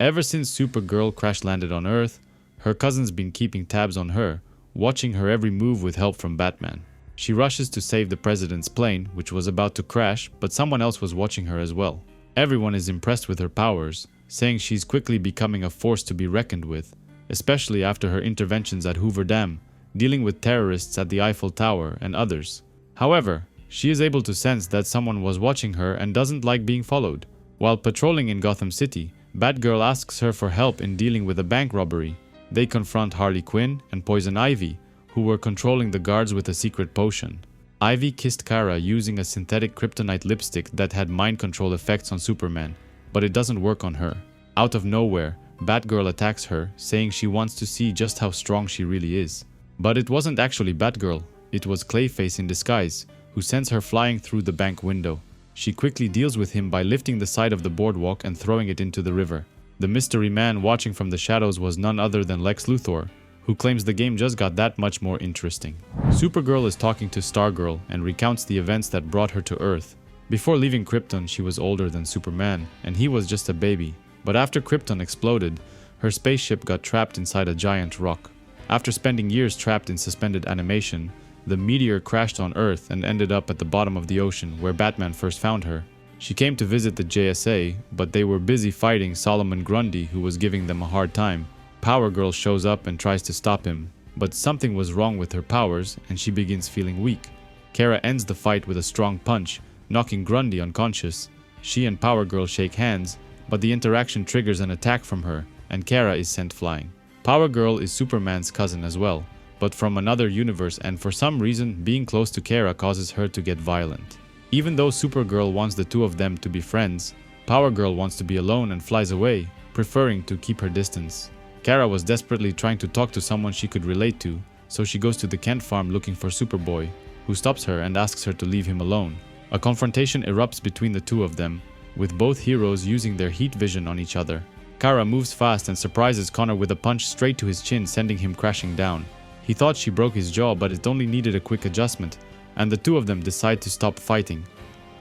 Ever since Supergirl crash-landed on Earth, her cousin's been keeping tabs on her, watching her every move with help from Batman. She rushes to save the president's plane, which was about to crash, but someone else was watching her as well. Everyone is impressed with her powers, saying she's quickly becoming a force to be reckoned with, especially after her interventions at Hoover Dam, dealing with terrorists at the Eiffel Tower and others. However, she is able to sense that someone was watching her and doesn't like being followed. While patrolling in Gotham City, Batgirl asks her for help in dealing with a bank robbery. They confront Harley Quinn and Poison Ivy, who were controlling the guards with a secret potion. Ivy kissed Kara using a synthetic kryptonite lipstick that had mind control effects on Superman, but it doesn't work on her. Out of nowhere, Batgirl attacks her, saying she wants to see just how strong she really is. But it wasn't actually Batgirl, it was Clayface in disguise, who sends her flying through the bank window. She quickly deals with him by lifting the side of the boardwalk and throwing it into the river. The mystery man watching from the shadows was none other than Lex Luthor, who claims the game just got that much more interesting. Supergirl is talking to Stargirl and recounts the events that brought her to Earth. Before leaving Krypton, she was older than Superman, and he was just a baby. But after Krypton exploded, her spaceship got trapped inside a giant rock. After spending years trapped in suspended animation, the meteor crashed on Earth and ended up at the bottom of the ocean where Batman first found her. She came to visit the JSA, but they were busy fighting Solomon Grundy, who was giving them a hard time. Power Girl shows up and tries to stop him, but something was wrong with her powers and she begins feeling weak. Kara ends the fight with a strong punch, knocking Grundy unconscious. She and Power Girl shake hands, but the interaction triggers an attack from her, and Kara is sent flying. Power Girl is Superman's cousin as well, but from another universe, and for some reason, being close to Kara causes her to get violent. Even though Supergirl wants the two of them to be friends, Power Girl wants to be alone and flies away, preferring to keep her distance. Kara was desperately trying to talk to someone she could relate to, so she goes to the Kent farm looking for Superboy, who stops her and asks her to leave him alone. A confrontation erupts between the two of them, with both heroes using their heat vision on each other. Kara moves fast and surprises Connor with a punch straight to his chin, sending him crashing down. He thought she broke his jaw, but it only needed a quick adjustment, and the two of them decide to stop fighting.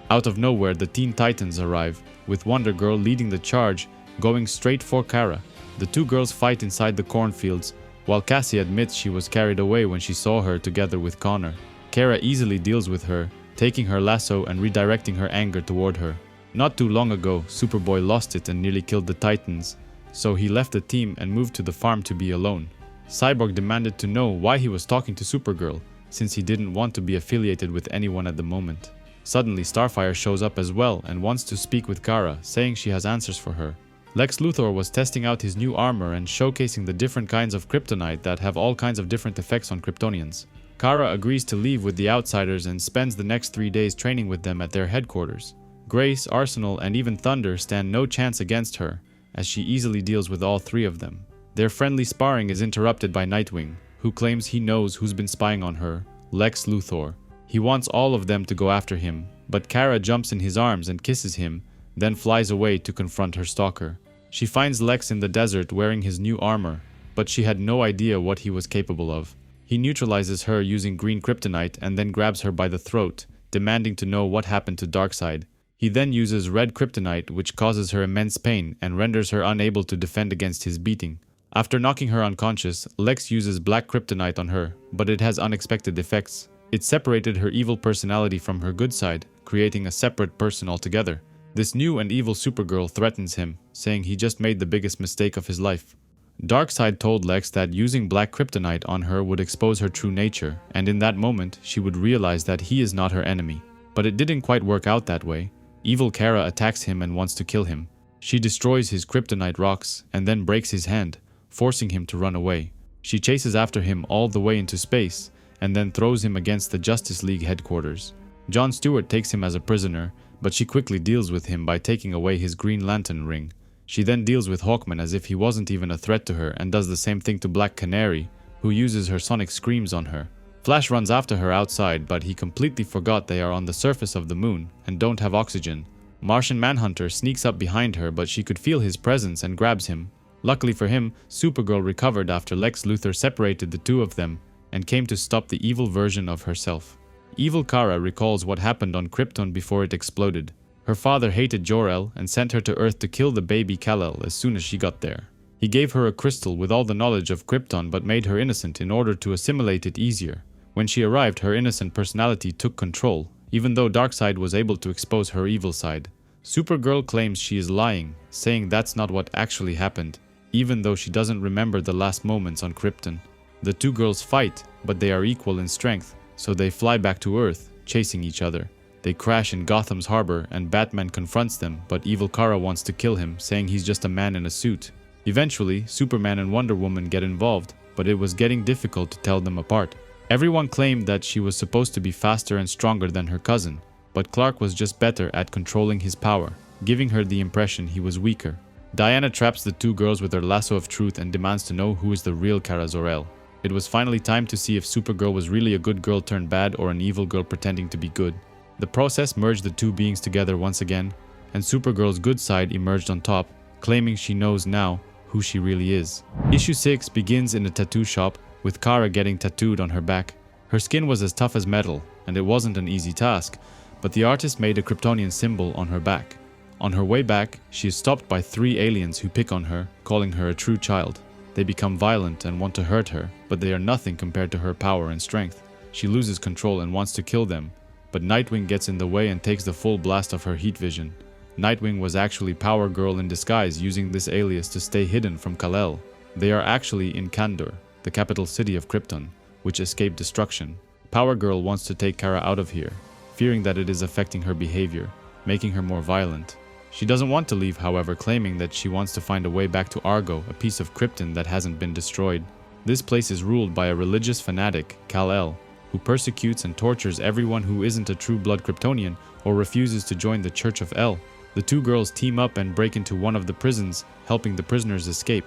Out of nowhere, the Teen Titans arrive, with Wonder Girl leading the charge, going straight for Kara. The two girls fight inside the cornfields, while Cassie admits she was carried away when she saw her together with Connor. Kara easily deals with her, taking her lasso and redirecting her anger toward her. Not too long ago, Superboy lost it and nearly killed the Titans, so he left the team and moved to the farm to be alone. Cyborg demanded to know why he was talking to Supergirl, since he didn't want to be affiliated with anyone at the moment. Suddenly, Starfire shows up as well and wants to speak with Kara, saying she has answers for her. Lex Luthor was testing out his new armor and showcasing the different kinds of kryptonite that have all kinds of different effects on Kryptonians. Kara agrees to leave with the Outsiders and spends the next 3 days training with them at their headquarters. Grace, Arsenal, and even Thunder stand no chance against her, as she easily deals with all three of them. Their friendly sparring is interrupted by Nightwing, who claims he knows who's been spying on her, Lex Luthor. He wants all of them to go after him, but Kara jumps in his arms and kisses him, then flies away to confront her stalker. She finds Lex in the desert wearing his new armor, but she had no idea what he was capable of. He neutralizes her using green kryptonite and then grabs her by the throat, demanding to know what happened to Darkseid. He then uses red kryptonite, which causes her immense pain and renders her unable to defend against his beating. After knocking her unconscious, Lex uses black kryptonite on her, but it has unexpected effects. It separated her evil personality from her good side, creating a separate person altogether. This new and evil Supergirl threatens him, saying he just made the biggest mistake of his life. Darkseid told Lex that using black kryptonite on her would expose her true nature, and in that moment, she would realize that he is not her enemy. But it didn't quite work out that way. Evil Kara attacks him and wants to kill him. She destroys his kryptonite rocks and then breaks his hand, forcing him to run away. She chases after him all the way into space, and then throws him against the Justice League headquarters. Jon Stewart takes him as a prisoner, but she quickly deals with him by taking away his Green Lantern ring. She then deals with Hawkman as if he wasn't even a threat to her and does the same thing to Black Canary, who uses her sonic screams on her. Flash runs after her outside, but he completely forgot they are on the surface of the moon and don't have oxygen. Martian Manhunter sneaks up behind her, but she could feel his presence and grabs him. Luckily for him, Supergirl recovered after Lex Luthor separated the two of them and came to stop the evil version of herself. Evil Kara recalls what happened on Krypton before it exploded. Her father hated Zorel and sent her to Earth to kill the baby Kal-El as soon as she got there. He gave her a crystal with all the knowledge of Krypton but made her innocent in order to assimilate it easier. When she arrived, her innocent personality took control, even though Darkseid was able to expose her evil side. Supergirl claims she is lying, saying that's not what actually happened, even though she doesn't remember the last moments on Krypton. The two girls fight, but they are equal in strength, so they fly back to Earth, chasing each other. They crash in Gotham's harbor and Batman confronts them, but evil Kara wants to kill him, saying he's just a man in a suit. Eventually, Superman and Wonder Woman get involved, but it was getting difficult to tell them apart. Everyone claimed that she was supposed to be faster and stronger than her cousin, but Clark was just better at controlling his power, giving her the impression he was weaker. Diana traps the two girls with her lasso of truth and demands to know who is the real Kara Zor-El. It was finally time to see if Supergirl was really a good girl turned bad or an evil girl pretending to be good. The process merged the two beings together once again, and Supergirl's good side emerged on top, claiming she knows now who she really is. Issue 6 begins in a tattoo shop, with Kara getting tattooed on her back. Her skin was as tough as metal, and it wasn't an easy task, but the artist made a Kryptonian symbol on her back. On her way back, she is stopped by 3 aliens who pick on her, calling her a true child. They become violent and want to hurt her, but they are nothing compared to her power and strength. She loses control and wants to kill them, but Nightwing gets in the way and takes the full blast of her heat vision. Nightwing was actually Power Girl in disguise, using this alias to stay hidden from Kal-El. They are actually in Kandor, the capital city of Krypton, which escaped destruction. Power Girl wants to take Kara out of here, fearing that it is affecting her behavior, making her more violent. She doesn't want to leave, however, claiming that she wants to find a way back to Argo, a piece of Krypton that hasn't been destroyed. This place is ruled by a religious fanatic, Kal-El, who persecutes and tortures everyone who isn't a true-blood Kryptonian or refuses to join the Church of El. The two girls team up and break into one of the prisons, helping the prisoners escape.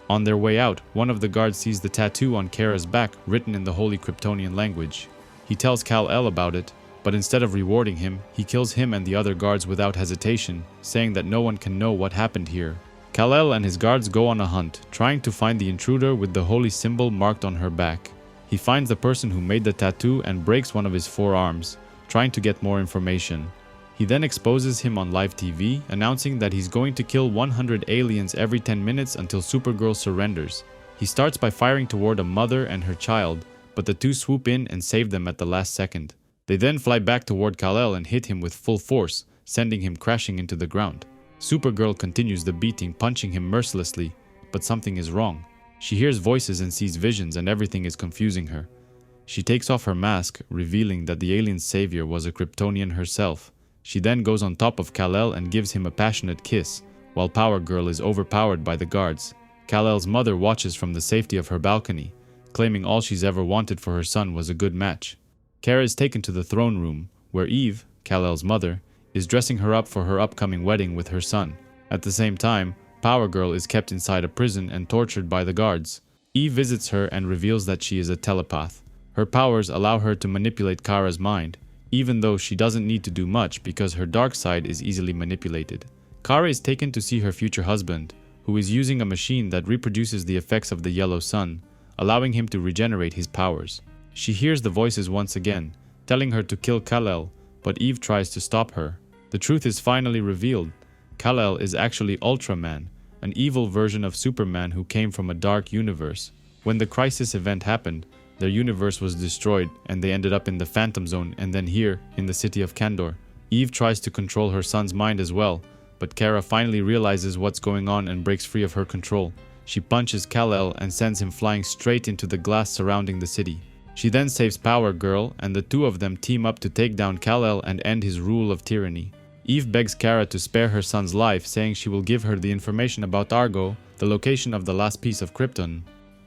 On their way out, one of the guards sees the tattoo on Kara's back written in the holy Kryptonian language. He tells Kal-El about it, but instead of rewarding him, he kills him and the other guards without hesitation, saying that no one can know what happened here. Kal-El and his guards go on a hunt, trying to find the intruder with the holy symbol marked on her back. He finds the person who made the tattoo and breaks one of his 4 arms, trying to get more information. He then exposes him on live TV, announcing that he's going to kill 100 aliens every 10 minutes until Supergirl surrenders. He starts by firing toward a mother and her child, but the two swoop in and save them at the last second. They then fly back toward Kal-El and hit him with full force, sending him crashing into the ground. Supergirl continues the beating, punching him mercilessly, but something is wrong. She hears voices and sees visions, and everything is confusing her. She takes off her mask, revealing that the alien savior was a Kryptonian herself. She then goes on top of Kal-El and gives him a passionate kiss, while Power Girl is overpowered by the guards. Kal-El's mother watches from the safety of her balcony, claiming all she's ever wanted for her son was a good match. Kara is taken to the throne room, where Eve, Kal-El's mother, is dressing her up for her upcoming wedding with her son. At the same time, Power Girl is kept inside a prison and tortured by the guards. Eve visits her and reveals that she is a telepath. Her powers allow her to manipulate Kara's mind, even though she doesn't need to do much because her dark side is easily manipulated. Kara is taken to see her future husband, who is using a machine that reproduces the effects of the yellow sun, allowing him to regenerate his powers. She hears the voices once again, telling her to kill Kal-El, but Eve tries to stop her. The truth is finally revealed. Kal-El is actually Ultraman, an evil version of Superman who came from a dark universe. When the crisis event happened, their universe was destroyed and they ended up in the Phantom Zone and then here, in the city of Kandor. Eve tries to control her son's mind as well, but Kara finally realizes what's going on and breaks free of her control. She punches Kal-El and sends him flying straight into the glass surrounding the city. She then saves Power Girl, and the two of them team up to take down Kal-El and end his rule of tyranny. Eve begs Kara to spare her son's life, saying she will give her the information about Argo, the location of the last piece of Krypton.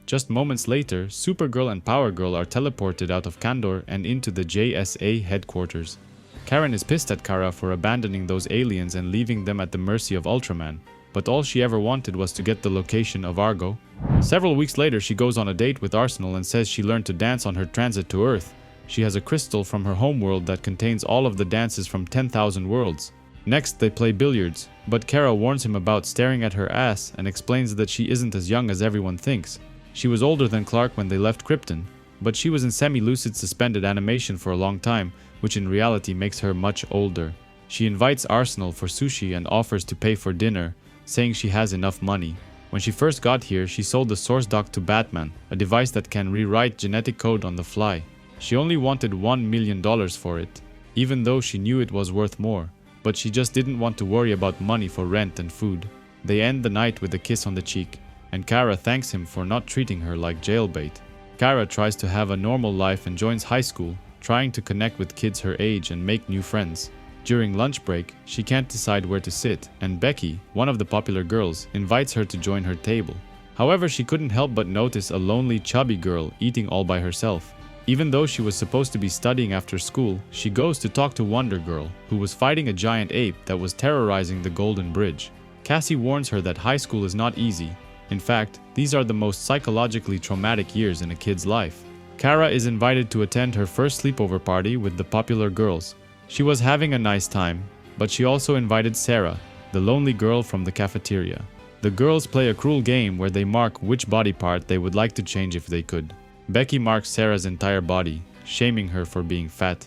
Just moments later, Supergirl and Power Girl are teleported out of Kandor and into the JSA headquarters. Karen is pissed at Kara for abandoning those aliens and leaving them at the mercy of Ultraman, but all she ever wanted was to get the location of Argo. Several weeks later, she goes on a date with Arsenal and says she learned to dance on her transit to Earth. She has a crystal from her homeworld that contains all of the dances from 10,000 worlds. Next, they play billiards, but Kara warns him about staring at her ass and explains that she isn't as young as everyone thinks. She was older than Clark when they left Krypton, but she was in semi-lucid suspended animation for a long time, which in reality makes her much older. She invites Arsenal for sushi and offers to pay for dinner, saying she has enough money. When she first got here, she sold the source dock to Batman, a device that can rewrite genetic code on the fly. She only wanted $1 million for it, even though she knew it was worth more, but she just didn't want to worry about money for rent and food. They end the night with a kiss on the cheek, and Kara thanks him for not treating her like jailbait. Kara tries to have a normal life and joins high school, trying to connect with kids her age and make new friends. During lunch break, she can't decide where to sit, and Becky, one of the popular girls, invites her to join her table. However, she couldn't help but notice a lonely, chubby girl eating all by herself. Even though she was supposed to be studying after school, she goes to talk to Wonder Girl, who was fighting a giant ape that was terrorizing the Golden Bridge. Cassie warns her that high school is not easy. In fact, these are the most psychologically traumatic years in a kid's life. Kara is invited to attend her first sleepover party with the popular girls. She was having a nice time, but she also invited Sarah, the lonely girl from the cafeteria. The girls play a cruel game where they mark which body part they would like to change if they could. Becky marks Sarah's entire body, shaming her for being fat.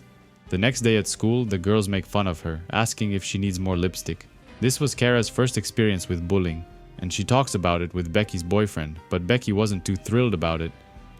The next day at school, the girls make fun of her, asking if she needs more lipstick. This was Kara's first experience with bullying, and she talks about it with Becky's boyfriend, but Becky wasn't too thrilled about it.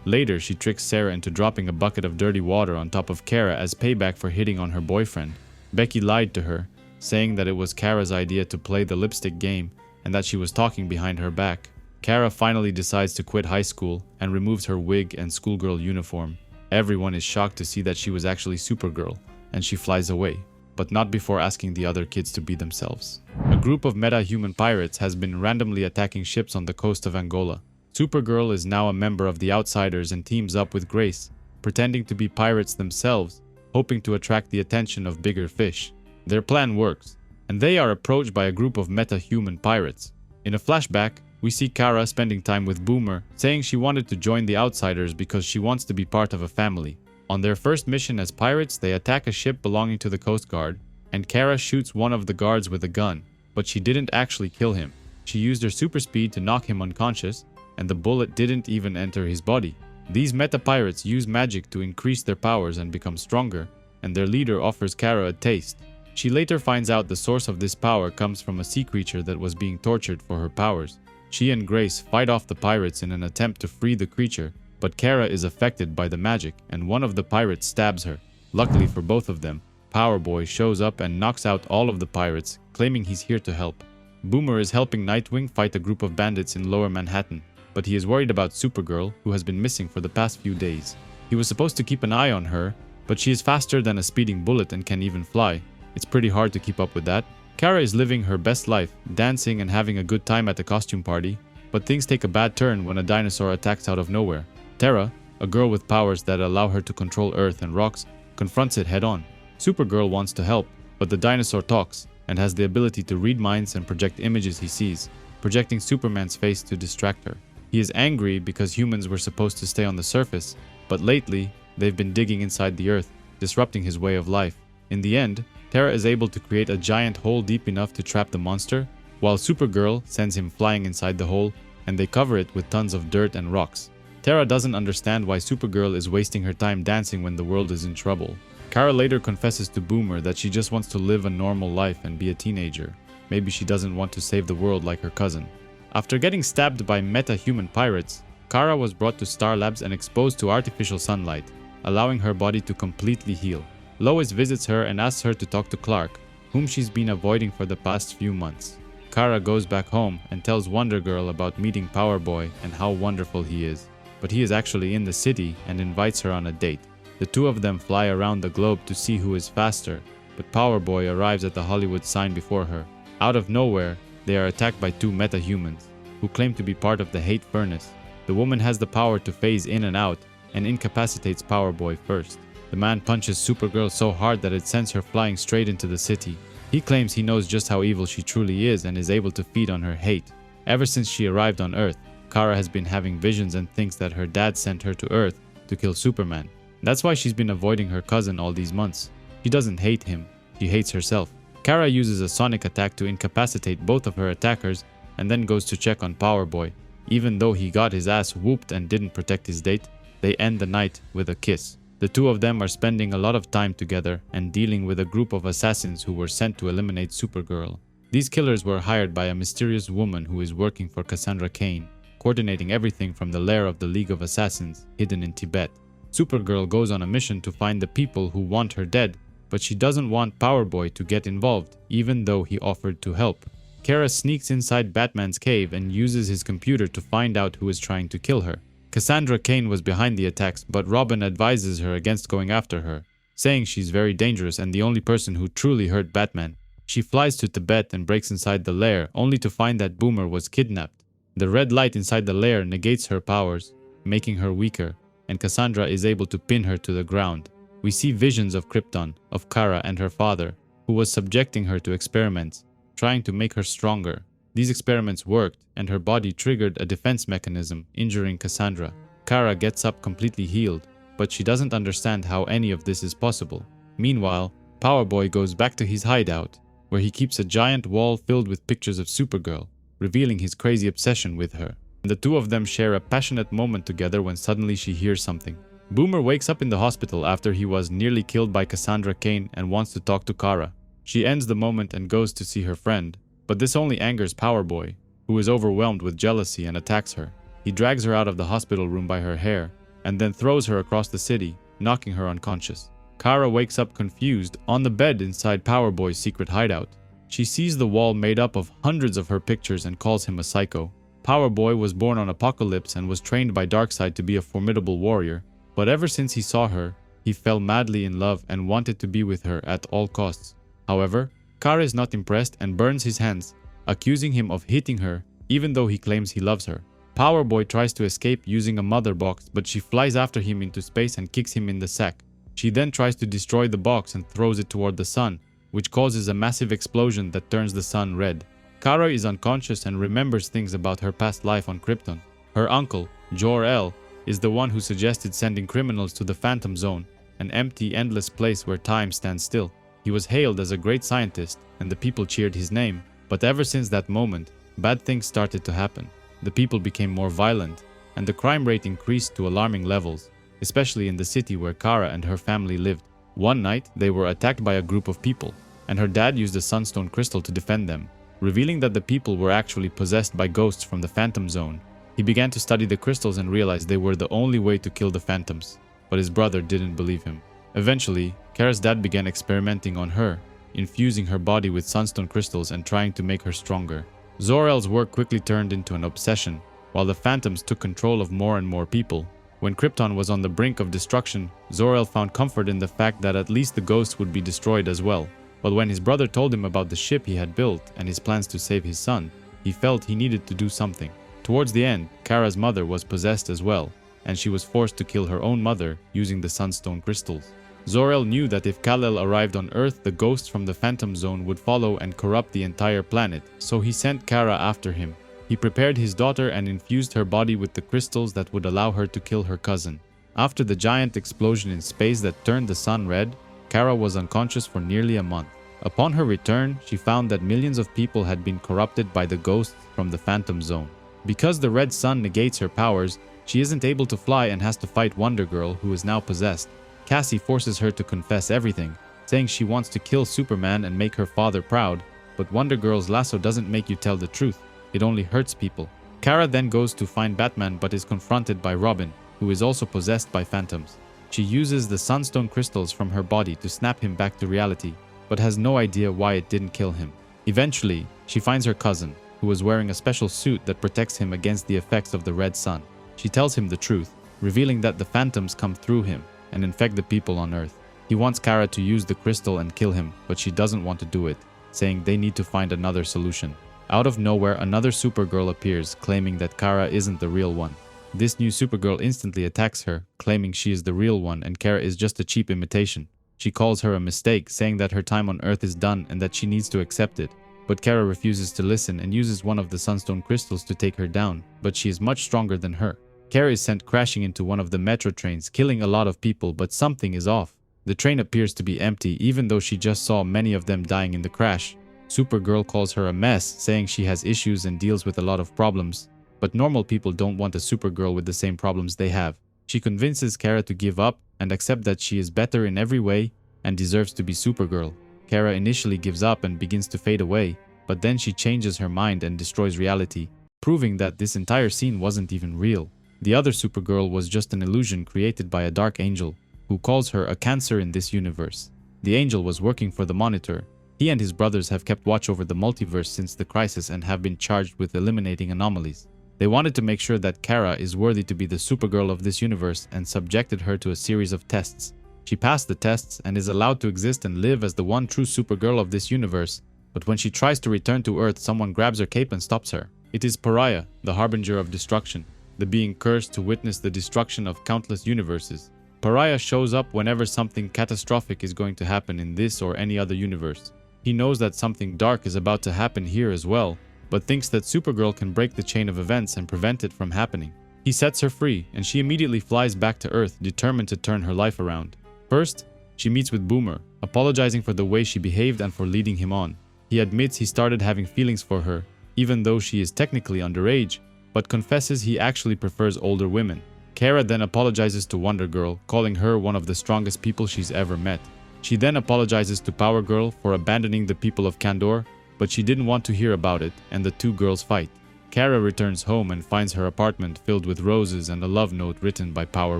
Later, she tricks Sarah into dropping a bucket of dirty water on top of Kara as payback for hitting on her boyfriend. Becky lied to her, saying that it was Kara's idea to play the lipstick game and that she was talking behind her back. Kara finally decides to quit high school and removes her wig and schoolgirl uniform. Everyone is shocked to see that she was actually Supergirl, and she flies away, but not before asking the other kids to be themselves. A group of meta-human pirates has been randomly attacking ships on the coast of Angola. Supergirl is now a member of the Outsiders and teams up with Grace, pretending to be pirates themselves, hoping to attract the attention of bigger fish. Their plan works, and they are approached by a group of meta-human pirates. In a flashback, we see Kara spending time with Boomer, saying she wanted to join the Outsiders because she wants to be part of a family. On their first mission as pirates, they attack a ship belonging to the Coast Guard, and Kara shoots one of the guards with a gun, but she didn't actually kill him. She used her super speed to knock him unconscious, and the bullet didn't even enter his body. These meta-pirates use magic to increase their powers and become stronger, and their leader offers Kara a taste. She later finds out the source of this power comes from a sea creature that was being tortured for her powers. She and Grace fight off the pirates in an attempt to free the creature, but Kara is affected by the magic, and one of the pirates stabs her. Luckily for both of them, Power Boy shows up and knocks out all of the pirates, claiming he's here to help. Boomer is helping Nightwing fight a group of bandits in Lower Manhattan, but he is worried about Supergirl, who has been missing for the past few days. He was supposed to keep an eye on her, but she is faster than a speeding bullet and can even fly. It's pretty hard to keep up with that. Kara is living her best life, dancing and having a good time at the costume party, but things take a bad turn when a dinosaur attacks out of nowhere. Terra, a girl with powers that allow her to control Earth and rocks, confronts it head-on. Supergirl wants to help, but the dinosaur talks and has the ability to read minds and project images he sees, projecting Superman's face to distract her. He is angry because humans were supposed to stay on the surface, but lately, they've been digging inside the Earth, disrupting his way of life. In the end, Terra is able to create a giant hole deep enough to trap the monster, while Supergirl sends him flying inside the hole, and they cover it with tons of dirt and rocks. Terra doesn't understand why Supergirl is wasting her time dancing when the world is in trouble. Kara later confesses to Boomer that she just wants to live a normal life and be a teenager. Maybe she doesn't want to save the world like her cousin. After getting stabbed by meta-human pirates, Kara was brought to Star Labs and exposed to artificial sunlight, allowing her body to completely heal. Lois visits her and asks her to talk to Clark, whom she's been avoiding for the past few months. Kara goes back home and tells Wonder Girl about meeting Power Boy and how wonderful he is. But he is actually in the city and invites her on a date. The two of them fly around the globe to see who is faster, but Power Boy arrives at the Hollywood sign before her. Out of nowhere, they are attacked by two meta-humans, who claim to be part of the Hate Furnace. The woman has the power to phase in and out, and incapacitates Power Boy first. The man punches Supergirl so hard that it sends her flying straight into the city. He claims he knows just how evil she truly is and is able to feed on her hate. Ever since she arrived on Earth, Kara has been having visions and thinks that her dad sent her to Earth to kill Superman. That's why she's been avoiding her cousin all these months. She doesn't hate him, she hates herself. Kara uses a sonic attack to incapacitate both of her attackers and then goes to check on Power Boy. Even though he got his ass whooped and didn't protect his date, they end the night with a kiss. The two of them are spending a lot of time together and dealing with a group of assassins who were sent to eliminate Supergirl. These killers were hired by a mysterious woman who is working for Cassandra Cain, coordinating everything from the lair of the League of Assassins hidden in Tibet. Supergirl goes on a mission to find the people who want her dead, but she doesn't want Powerboy to get involved, even though he offered to help. Kara sneaks inside Batman's cave and uses his computer to find out who is trying to kill her. Cassandra Cain was behind the attacks, but Robin advises her against going after her, saying she's very dangerous and the only person who truly hurt Batman. She flies to Tibet and breaks inside the lair, only to find that Boomer was kidnapped. The red light inside the lair negates her powers, making her weaker, and Cassandra is able to pin her to the ground. We see visions of Krypton, of Kara and her father, who was subjecting her to experiments, trying to make her stronger. These experiments worked, and her body triggered a defense mechanism, injuring Cassandra. Kara gets up completely healed, but she doesn't understand how any of this is possible. Meanwhile, Powerboy goes back to his hideout, where he keeps a giant wall filled with pictures of Supergirl, revealing his crazy obsession with her. The two of them share a passionate moment together when suddenly she hears something. Boomer wakes up in the hospital after he was nearly killed by Cassandra Cain and wants to talk to Kara. She ends the moment and goes to see her friend, but this only angers Powerboy, who is overwhelmed with jealousy and attacks her. He drags her out of the hospital room by her hair, and then throws her across the city, knocking her unconscious. Kara wakes up confused on the bed inside Powerboy's secret hideout. She sees the wall made up of hundreds of her pictures and calls him a psycho. Powerboy was born on Apokolips and was trained by Darkseid to be a formidable warrior, but ever since he saw her, he fell madly in love and wanted to be with her at all costs. However, Kara is not impressed and burns his hands, accusing him of hitting her even though he claims he loves her. Powerboy tries to escape using a mother box, but she flies after him into space and kicks him in the sack. She then tries to destroy the box and throws it toward the sun, which causes a massive explosion that turns the sun red. Kara is unconscious and remembers things about her past life on Krypton. Her uncle, Zorel, is the one who suggested sending criminals to the Phantom Zone, an empty, endless place where time stands still. He was hailed as a great scientist, and the people cheered his name. But ever since that moment, bad things started to happen. The people became more violent, and the crime rate increased to alarming levels, especially in the city where Kara and her family lived. One night, they were attacked by a group of people, and her dad used a sunstone crystal to defend them, revealing that the people were actually possessed by ghosts from the Phantom Zone. He began to study the crystals and realized they were the only way to kill the Phantoms, but his brother didn't believe him. Eventually, Kara's dad began experimenting on her, infusing her body with sunstone crystals and trying to make her stronger. Zorel's work quickly turned into an obsession, while the Phantoms took control of more and more people. When Krypton was on the brink of destruction, Zorel found comfort in the fact that at least the ghosts would be destroyed as well. But when his brother told him about the ship he had built and his plans to save his son, he felt he needed to do something. Towards the end, Kara's mother was possessed as well, and she was forced to kill her own mother using the sunstone crystals. Zorel knew that if Kal-El arrived on Earth, the ghosts from the Phantom Zone would follow and corrupt the entire planet, so he sent Kara after him. He prepared his daughter and infused her body with the crystals that would allow her to kill her cousin. After the giant explosion in space that turned the sun red, Kara was unconscious for nearly a month. Upon her return, she found that millions of people had been corrupted by the ghosts from the Phantom Zone. Because the red sun negates her powers, she isn't able to fly and has to fight Wonder Girl, who is now possessed. Cassie forces her to confess everything, saying she wants to kill Superman and make her father proud, but Wonder Girl's lasso doesn't make you tell the truth, it only hurts people. Kara then goes to find Batman but is confronted by Robin, who is also possessed by phantoms. She uses the sunstone crystals from her body to snap him back to reality, but has no idea why it didn't kill him. Eventually, she finds her cousin, who is wearing a special suit that protects him against the effects of the red sun. She tells him the truth, revealing that the phantoms come through him and infect the people on Earth. He wants Kara to use the crystal and kill him, but she doesn't want to do it, saying they need to find another solution. Out of nowhere, another Supergirl appears, claiming that Kara isn't the real one. This new Supergirl instantly attacks her, claiming she is the real one and Kara is just a cheap imitation. She calls her a mistake, saying that her time on Earth is done and that she needs to accept it. But Kara refuses to listen and uses one of the sunstone crystals to take her down, but she is much stronger than her. Kara is sent crashing into one of the metro trains, killing a lot of people, but something is off. The train appears to be empty, even though she just saw many of them dying in the crash. Supergirl calls her a mess, saying she has issues and deals with a lot of problems. But normal people don't want a Supergirl with the same problems they have. She convinces Kara to give up and accept that she is better in every way and deserves to be Supergirl. Kara initially gives up and begins to fade away, but then she changes her mind and destroys reality, proving that this entire scene wasn't even real. The other Supergirl was just an illusion created by a dark angel, who calls her a cancer in this universe. The angel was working for the Monitor. He and his brothers have kept watch over the multiverse since the crisis and have been charged with eliminating anomalies. They wanted to make sure that Kara is worthy to be the Supergirl of this universe and subjected her to a series of tests. She passed the tests and is allowed to exist and live as the one true Supergirl of this universe, but when she tries to return to Earth, someone grabs her cape and stops her. It is Pariah, the harbinger of destruction, the being cursed to witness the destruction of countless universes. Pariah shows up whenever something catastrophic is going to happen in this or any other universe. He knows that something dark is about to happen here as well, but thinks that Supergirl can break the chain of events and prevent it from happening. He sets her free, and she immediately flies back to Earth, determined to turn her life around. First, she meets with Boomer, apologizing for the way she behaved and for leading him on. He admits he started having feelings for her, even though she is technically underage, but confesses he actually prefers older women. Kara then apologizes to Wonder Girl, calling her one of the strongest people she's ever met. She then apologizes to Power Girl for abandoning the people of Kandor, but she didn't want to hear about it, and the two girls fight. Kara returns home and finds her apartment filled with roses and a love note written by Power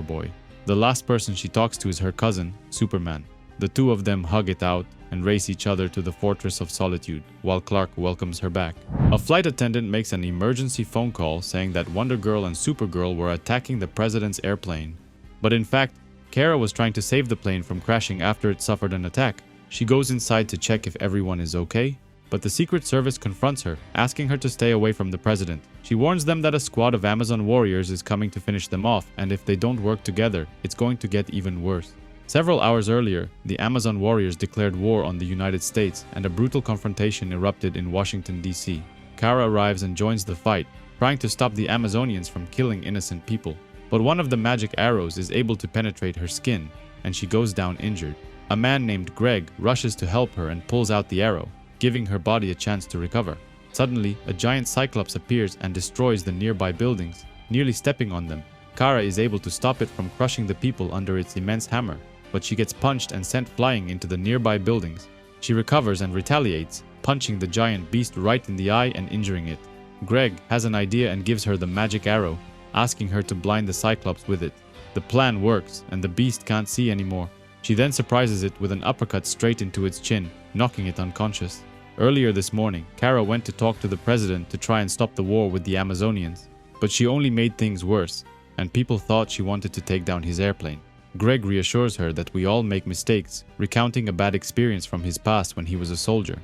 Boy. The last person she talks to is her cousin, Superman. The two of them hug it out and race each other to the Fortress of Solitude, while Clark welcomes her back. A flight attendant makes an emergency phone call saying that Wonder Girl and Supergirl were attacking the president's airplane. But in fact, Kara was trying to save the plane from crashing after it suffered an attack. She goes inside to check if everyone is okay, but the Secret Service confronts her, asking her to stay away from the president. She warns them that a squad of Amazon warriors is coming to finish them off, and if they don't work together, it's going to get even worse. Several hours earlier, the Amazon warriors declared war on the United States, and a brutal confrontation erupted in Washington, D.C. Kara arrives and joins the fight, trying to stop the Amazonians from killing innocent people. But one of the magic arrows is able to penetrate her skin, and she goes down injured. A man named Greg rushes to help her and pulls out the arrow, giving her body a chance to recover. Suddenly, a giant Cyclops appears and destroys the nearby buildings, nearly stepping on them. Kara is able to stop it from crushing the people under its immense hammer, but she gets punched and sent flying into the nearby buildings. She recovers and retaliates, punching the giant beast right in the eye and injuring it. Greg has an idea and gives her the magic arrow, asking her to blind the Cyclops with it. The plan works, and the beast can't see anymore. She then surprises it with an uppercut straight into its chin, knocking it unconscious. Earlier this morning, Kara went to talk to the president to try and stop the war with the Amazonians, but she only made things worse, and people thought she wanted to take down his airplane. Greg reassures her that we all make mistakes, recounting a bad experience from his past when he was a soldier.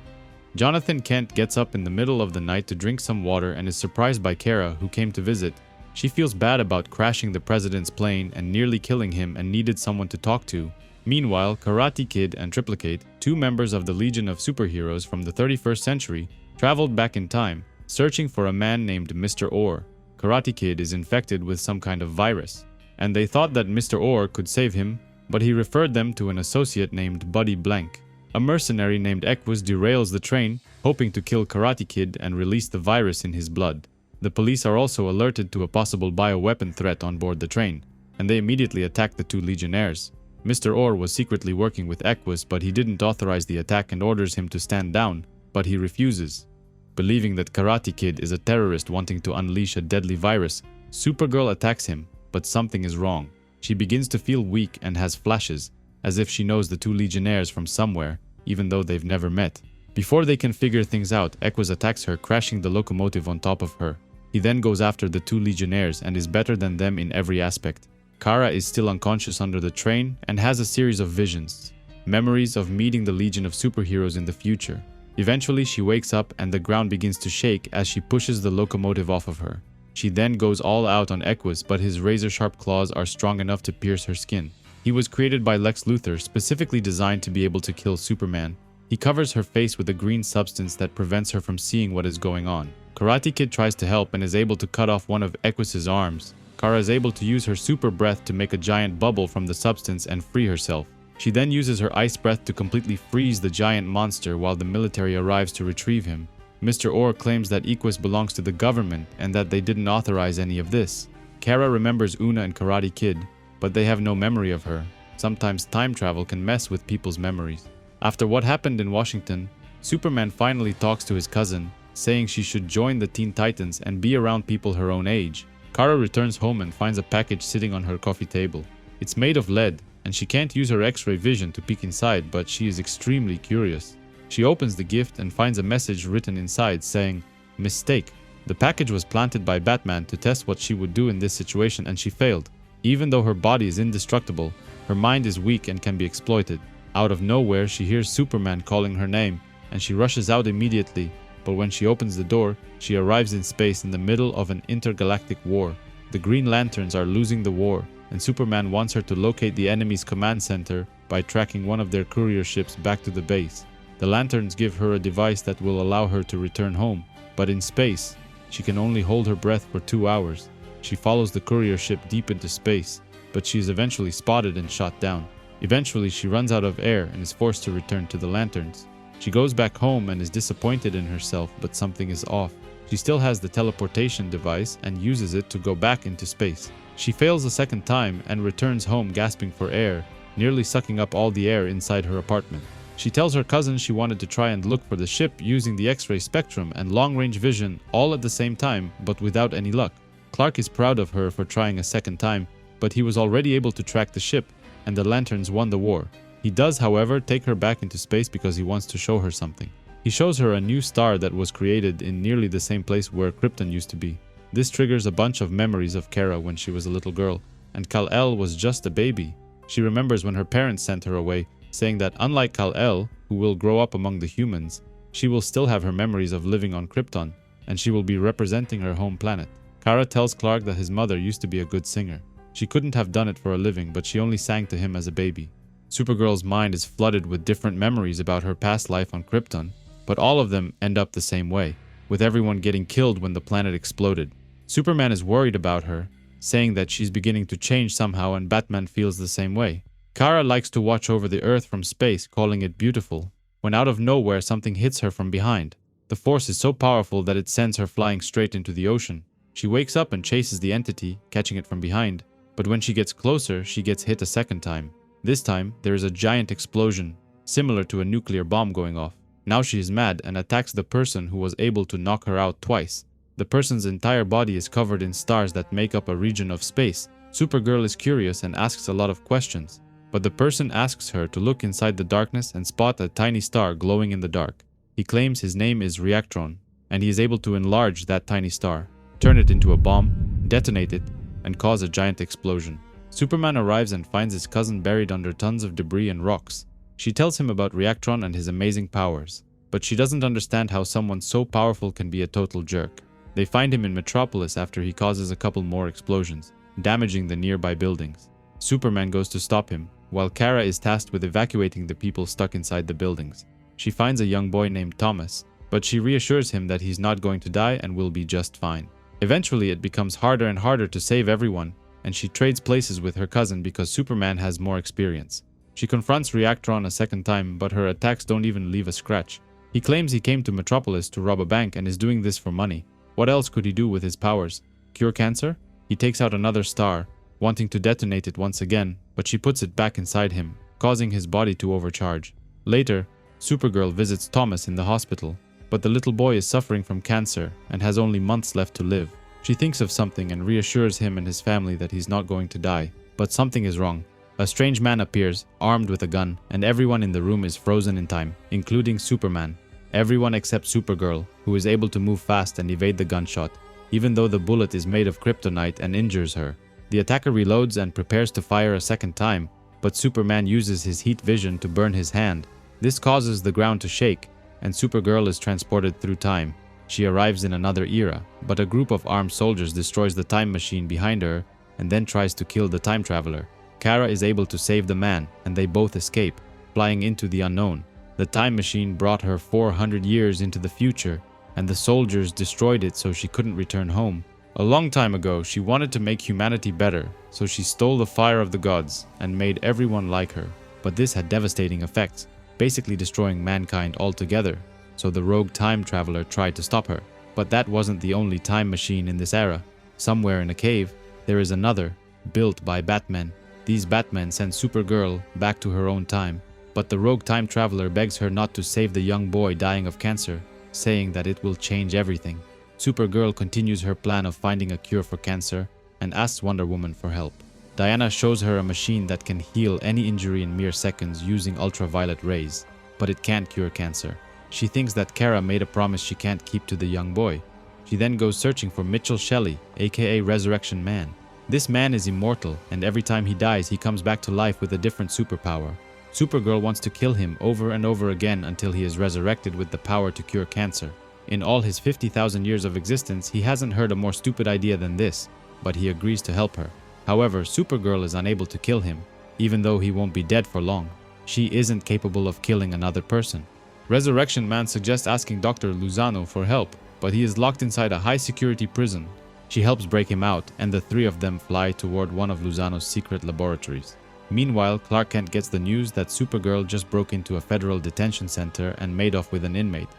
Jonathan Kent gets up in the middle of the night to drink some water and is surprised by Kara, who came to visit. She feels bad about crashing the president's plane and nearly killing him and needed someone to talk to. Meanwhile, Karate Kid and Triplicate, two members of the Legion of Superheroes from the 31st century, traveled back in time, searching for a man named Mr. Orr. Karate Kid is infected with some kind of virus, and they thought that Mr. Orr could save him, but he referred them to an associate named Buddy Blank. A mercenary named Equis derails the train, hoping to kill Karate Kid and release the virus in his blood. The police are also alerted to a possible bioweapon threat on board the train, and they immediately attack the two Legionnaires. Mr. Orr was secretly working with Equis, but he didn't authorize the attack and orders him to stand down, but he refuses. Believing that Karate Kid is a terrorist wanting to unleash a deadly virus, Supergirl attacks him, but something is wrong. She begins to feel weak and has flashes, as if she knows the two Legionnaires from somewhere, even though they've never met. Before they can figure things out, Equis attacks her, crashing the locomotive on top of her. He then goes after the two Legionnaires and is better than them in every aspect. Kara is still unconscious under the train and has a series of visions, memories of meeting the Legion of Superheroes in the future. Eventually, she wakes up and the ground begins to shake as she pushes the locomotive off of her. She then goes all out on Equis, but his razor-sharp claws are strong enough to pierce her skin. He was created by Lex Luthor, specifically designed to be able to kill Superman. He covers her face with a green substance that prevents her from seeing what is going on. Karate Kid tries to help and is able to cut off one of Equis's arms. Kara is able to use her super breath to make a giant bubble from the substance and free herself. She then uses her ice breath to completely freeze the giant monster while the military arrives to retrieve him. Mr. Orr claims that Equis belongs to the government and that they didn't authorize any of this. Kara remembers Una and Karate Kid, but they have no memory of her. Sometimes time travel can mess with people's memories. After what happened in Washington, Superman finally talks to his cousin, saying she should join the Teen Titans and be around people her own age. Kara returns home and finds a package sitting on her coffee table. It's made of lead, and she can't use her X-ray vision to peek inside, but she is extremely curious. She opens the gift and finds a message written inside saying, "Mistake." The package was planted by Batman to test what she would do in this situation, and she failed. Even though her body is indestructible, her mind is weak and can be exploited. Out of nowhere, she hears Superman calling her name, and she rushes out immediately, but when she opens the door, she arrives in space in the middle of an intergalactic war. The Green Lanterns are losing the war, and Superman wants her to locate the enemy's command center by tracking one of their courier ships back to the base. The Lanterns give her a device that will allow her to return home, but in space, she can only hold her breath for 2 hours. She follows the courier ship deep into space, but she is eventually spotted and shot down. Eventually, she runs out of air and is forced to return to the Lanterns. She goes back home and is disappointed in herself, but something is off. She still has the teleportation device and uses it to go back into space. She fails a second time and returns home gasping for air, nearly sucking up all the air inside her apartment. She tells her cousin she wanted to try and look for the ship using the X-ray spectrum and long-range vision all at the same time, but without any luck. Clark is proud of her for trying a second time, but he was already able to track the ship, and the Lanterns won the war. He does, however, take her back into space because he wants to show her something. He shows her a new star that was created in nearly the same place where Krypton used to be. This triggers a bunch of memories of Kara when she was a little girl, and Kal-El was just a baby. She remembers when her parents sent her away, saying that unlike Kal-El, who will grow up among the humans, she will still have her memories of living on Krypton, and she will be representing her home planet. Kara tells Clark that his mother used to be a good singer. She couldn't have done it for a living, but she only sang to him as a baby. Supergirl's mind is flooded with different memories about her past life on Krypton, but all of them end up the same way, with everyone getting killed when the planet exploded. Superman is worried about her, saying that she's beginning to change somehow, and Batman feels the same way. Kara likes to watch over the Earth from space, calling it beautiful, when out of nowhere something hits her from behind. The force is so powerful that it sends her flying straight into the ocean. She wakes up and chases the entity, catching it from behind, but when she gets closer, she gets hit a second time. This time, there is a giant explosion, similar to a nuclear bomb going off. Now she is mad and attacks the person who was able to knock her out twice. The person's entire body is covered in stars that make up a region of space. Supergirl is curious and asks a lot of questions, but the person asks her to look inside the darkness and spot a tiny star glowing in the dark. He claims his name is Reactron, and he is able to enlarge that tiny star, turn it into a bomb, detonate it, and cause a giant explosion. Superman arrives and finds his cousin buried under tons of debris and rocks. She tells him about Reactron and his amazing powers, but she doesn't understand how someone so powerful can be a total jerk. They find him in Metropolis after he causes a couple more explosions, damaging the nearby buildings. Superman goes to stop him, while Kara is tasked with evacuating the people stuck inside the buildings. She finds a young boy named Thomas, but she reassures him that he's not going to die and will be just fine. Eventually, it becomes harder and harder to save everyone, and she trades places with her cousin because Superman has more experience. She confronts Reactron a second time, but her attacks don't even leave a scratch. He claims he came to Metropolis to rob a bank and is doing this for money. What else could he do with his powers? Cure cancer? He takes out another star, wanting to detonate it once again, but she puts it back inside him, causing his body to overcharge. Later, Supergirl visits Thomas in the hospital, but the little boy is suffering from cancer and has only months left to live. She thinks of something and reassures him and his family that he's not going to die. But something is wrong. A strange man appears, armed with a gun, and everyone in the room is frozen in time, including Superman. Everyone except Supergirl, who is able to move fast and evade the gunshot, even though the bullet is made of kryptonite and injures her. The attacker reloads and prepares to fire a second time, but Superman uses his heat vision to burn his hand. This causes the ground to shake, and Supergirl is transported through time. She arrives in another era, but a group of armed soldiers destroys the time machine behind her and then tries to kill the time traveler. Kara is able to save the man, and they both escape, flying into the unknown. The time machine brought her 400 years into the future, and the soldiers destroyed it so she couldn't return home. A long time ago, she wanted to make humanity better, so she stole the fire of the gods and made everyone like her. But this had devastating effects, basically destroying mankind altogether. So the rogue time traveler tried to stop her. But that wasn't the only time machine in this era. Somewhere in a cave, there is another, built by Batman. These Batmen send Supergirl back to her own time, but the rogue time traveler begs her not to save the young boy dying of cancer, saying that it will change everything. Supergirl continues her plan of finding a cure for cancer and asks Wonder Woman for help. Diana shows her a machine that can heal any injury in mere seconds using ultraviolet rays, but it can't cure cancer. She thinks that Kara made a promise she can't keep to the young boy. She then goes searching for Mitchell Shelley, aka Resurrection Man. This man is immortal, and every time he dies he comes back to life with a different superpower. Supergirl wants to kill him over and over again until he is resurrected with the power to cure cancer. In all his 50,000 years of existence, he hasn't heard a more stupid idea than this, but he agrees to help her. However, Supergirl is unable to kill him, even though he won't be dead for long. She isn't capable of killing another person. Resurrection Man suggests asking Dr. Luzano for help, but he is locked inside a high-security prison. She helps break him out, and the three of them fly toward one of Luzano's secret laboratories. Meanwhile, Clark Kent gets the news that Supergirl just broke into a federal detention center and made off with an inmate.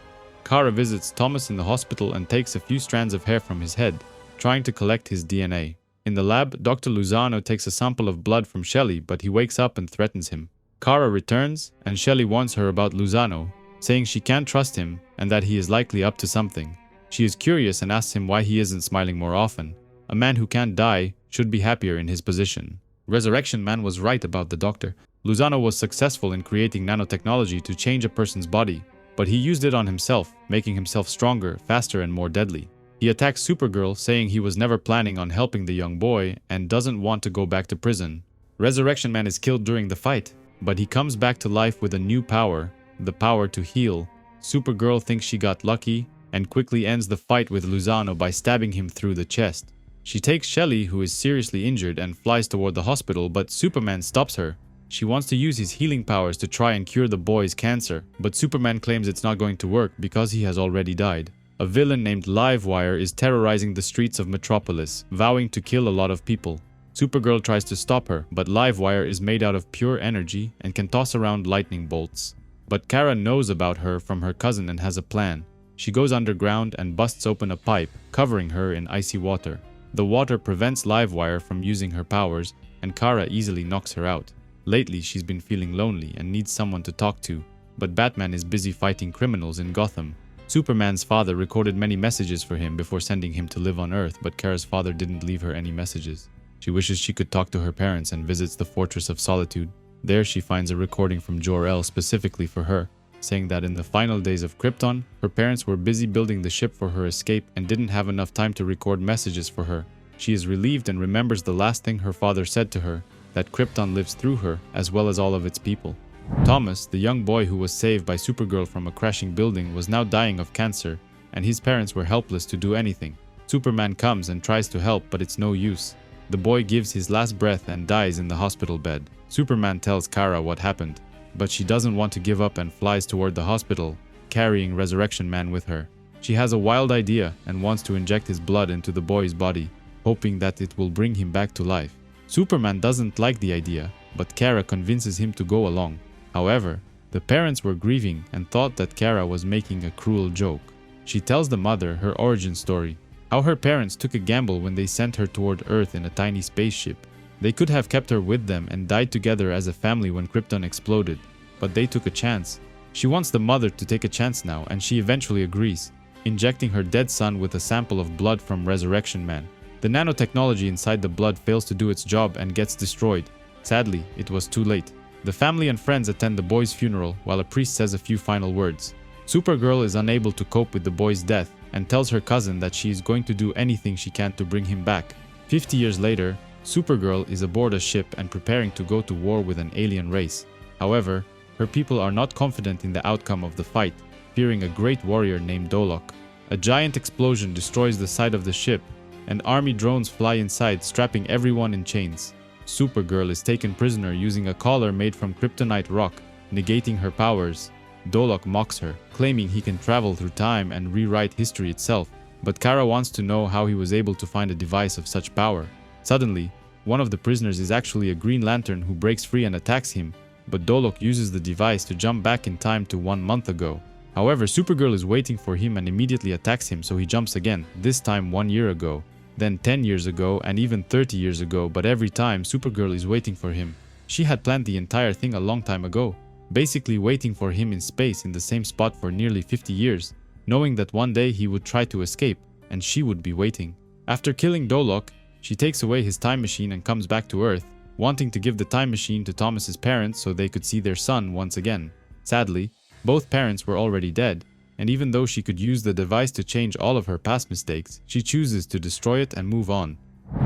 Kara visits Thomas in the hospital and takes a few strands of hair from his head, trying to collect his DNA. In the lab, Dr. Luzano takes a sample of blood from Shelley, but he wakes up and threatens him. Kara returns, and Shelley warns her about Luzano, saying she can't trust him and that he is likely up to something. She is curious and asks him why he isn't smiling more often. A man who can't die should be happier in his position. Resurrection Man was right about the doctor. Luzano was successful in creating nanotechnology to change a person's body, but he used it on himself, making himself stronger, faster, and more deadly. He attacks Supergirl, saying he was never planning on helping the young boy and doesn't want to go back to prison. Resurrection Man is killed during the fight, but he comes back to life with a new power, the power to heal. Supergirl thinks she got lucky and quickly ends the fight with Luzano by stabbing him through the chest. She takes Shelley, who is seriously injured, and flies toward the hospital, but Superman stops her. She wants to use his healing powers to try and cure the boy's cancer, but Superman claims it's not going to work because he has already died. A villain named Livewire is terrorizing the streets of Metropolis, vowing to kill a lot of people. Supergirl tries to stop her, but Livewire is made out of pure energy and can toss around lightning bolts. But Kara knows about her from her cousin and has a plan. She goes underground and busts open a pipe, covering her in icy water. The water prevents Livewire from using her powers, and Kara easily knocks her out. Lately, she's been feeling lonely and needs someone to talk to, but Batman is busy fighting criminals in Gotham. Superman's father recorded many messages for him before sending him to live on Earth, but Kara's father didn't leave her any messages. She wishes she could talk to her parents and visits the Fortress of Solitude. There she finds a recording from Zorel specifically for her, saying that in the final days of Krypton, her parents were busy building the ship for her escape and didn't have enough time to record messages for her. She is relieved and remembers the last thing her father said to her, that Krypton lives through her as well as all of its people. Thomas, the young boy who was saved by Supergirl from a crashing building, was now dying of cancer, and his parents were helpless to do anything. Superman comes and tries to help, but it's no use. The boy gives his last breath and dies in the hospital bed. Superman tells Kara what happened, but she doesn't want to give up and flies toward the hospital, carrying Resurrection Man with her. She has a wild idea and wants to inject his blood into the boy's body, hoping that it will bring him back to life. Superman doesn't like the idea, but Kara convinces him to go along. However, the parents were grieving and thought that Kara was making a cruel joke. She tells the mother her origin story, how her parents took a gamble when they sent her toward Earth in a tiny spaceship. They could have kept her with them and died together as a family when Krypton exploded, but they took a chance. She wants the mother to take a chance now, and she eventually agrees, injecting her dead son with a sample of blood from Resurrection Man. The nanotechnology inside the blood fails to do its job and gets destroyed. Sadly, it was too late. The family and friends attend the boy's funeral while a priest says a few final words. Supergirl is unable to cope with the boy's death and tells her cousin that she is going to do anything she can to bring him back. 50 years later, Supergirl is aboard a ship and preparing to go to war with an alien race. However, her people are not confident in the outcome of the fight, fearing a great warrior named Doolok. A giant explosion destroys the side of the ship, and army drones fly inside, strapping everyone in chains. Supergirl is taken prisoner using a collar made from kryptonite rock, negating her powers. Doolok mocks her, claiming he can travel through time and rewrite history itself, but Kara wants to know how he was able to find a device of such power. Suddenly, one of the prisoners is actually a Green Lantern who breaks free and attacks him, but Doolok uses the device to jump back in time to 1 month ago. However, Supergirl is waiting for him and immediately attacks him, so he jumps again, this time 1 year ago. then 10 years ago, and even 30 years ago, but every time Supergirl is waiting for him. She had planned the entire thing a long time ago, basically waiting for him in space in the same spot for nearly 50 years, knowing that one day he would try to escape, and she would be waiting. After killing Doolok, she takes away his time machine and comes back to Earth, wanting to give the time machine to Thomas's parents so they could see their son once again. Sadly, both parents were already dead, and even though she could use the device to change all of her past mistakes, she chooses to destroy it and move on.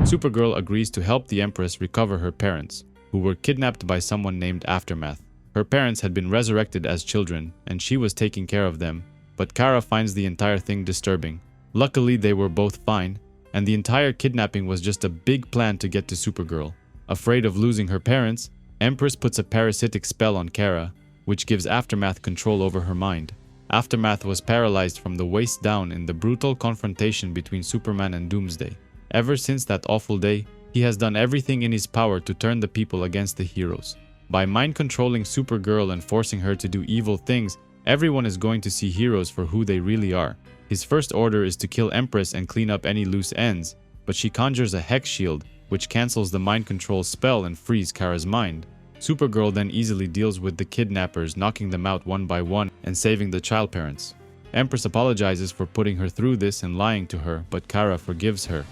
Supergirl agrees to help the Empress recover her parents, who were kidnapped by someone named Aftermath. Her parents had been resurrected as children, and she was taking care of them, but Kara finds the entire thing disturbing. Luckily, they were both fine, and the entire kidnapping was just a big plan to get to Supergirl. Afraid of losing her parents, Empress puts a parasitic spell on Kara, which gives Aftermath control over her mind. Aftermath was paralyzed from the waist down in the brutal confrontation between Superman and Doomsday. Ever since that awful day, he has done everything in his power to turn the people against the heroes. By mind-controlling Supergirl and forcing her to do evil things, everyone is going to see heroes for who they really are. His first order is to kill Empress and clean up any loose ends, but she conjures a hex shield, which cancels the mind control spell and frees Kara's mind. Supergirl then easily deals with the kidnappers, knocking them out one by one and saving the child parents. Empress apologizes for putting her through this and lying to her, but Kara forgives her.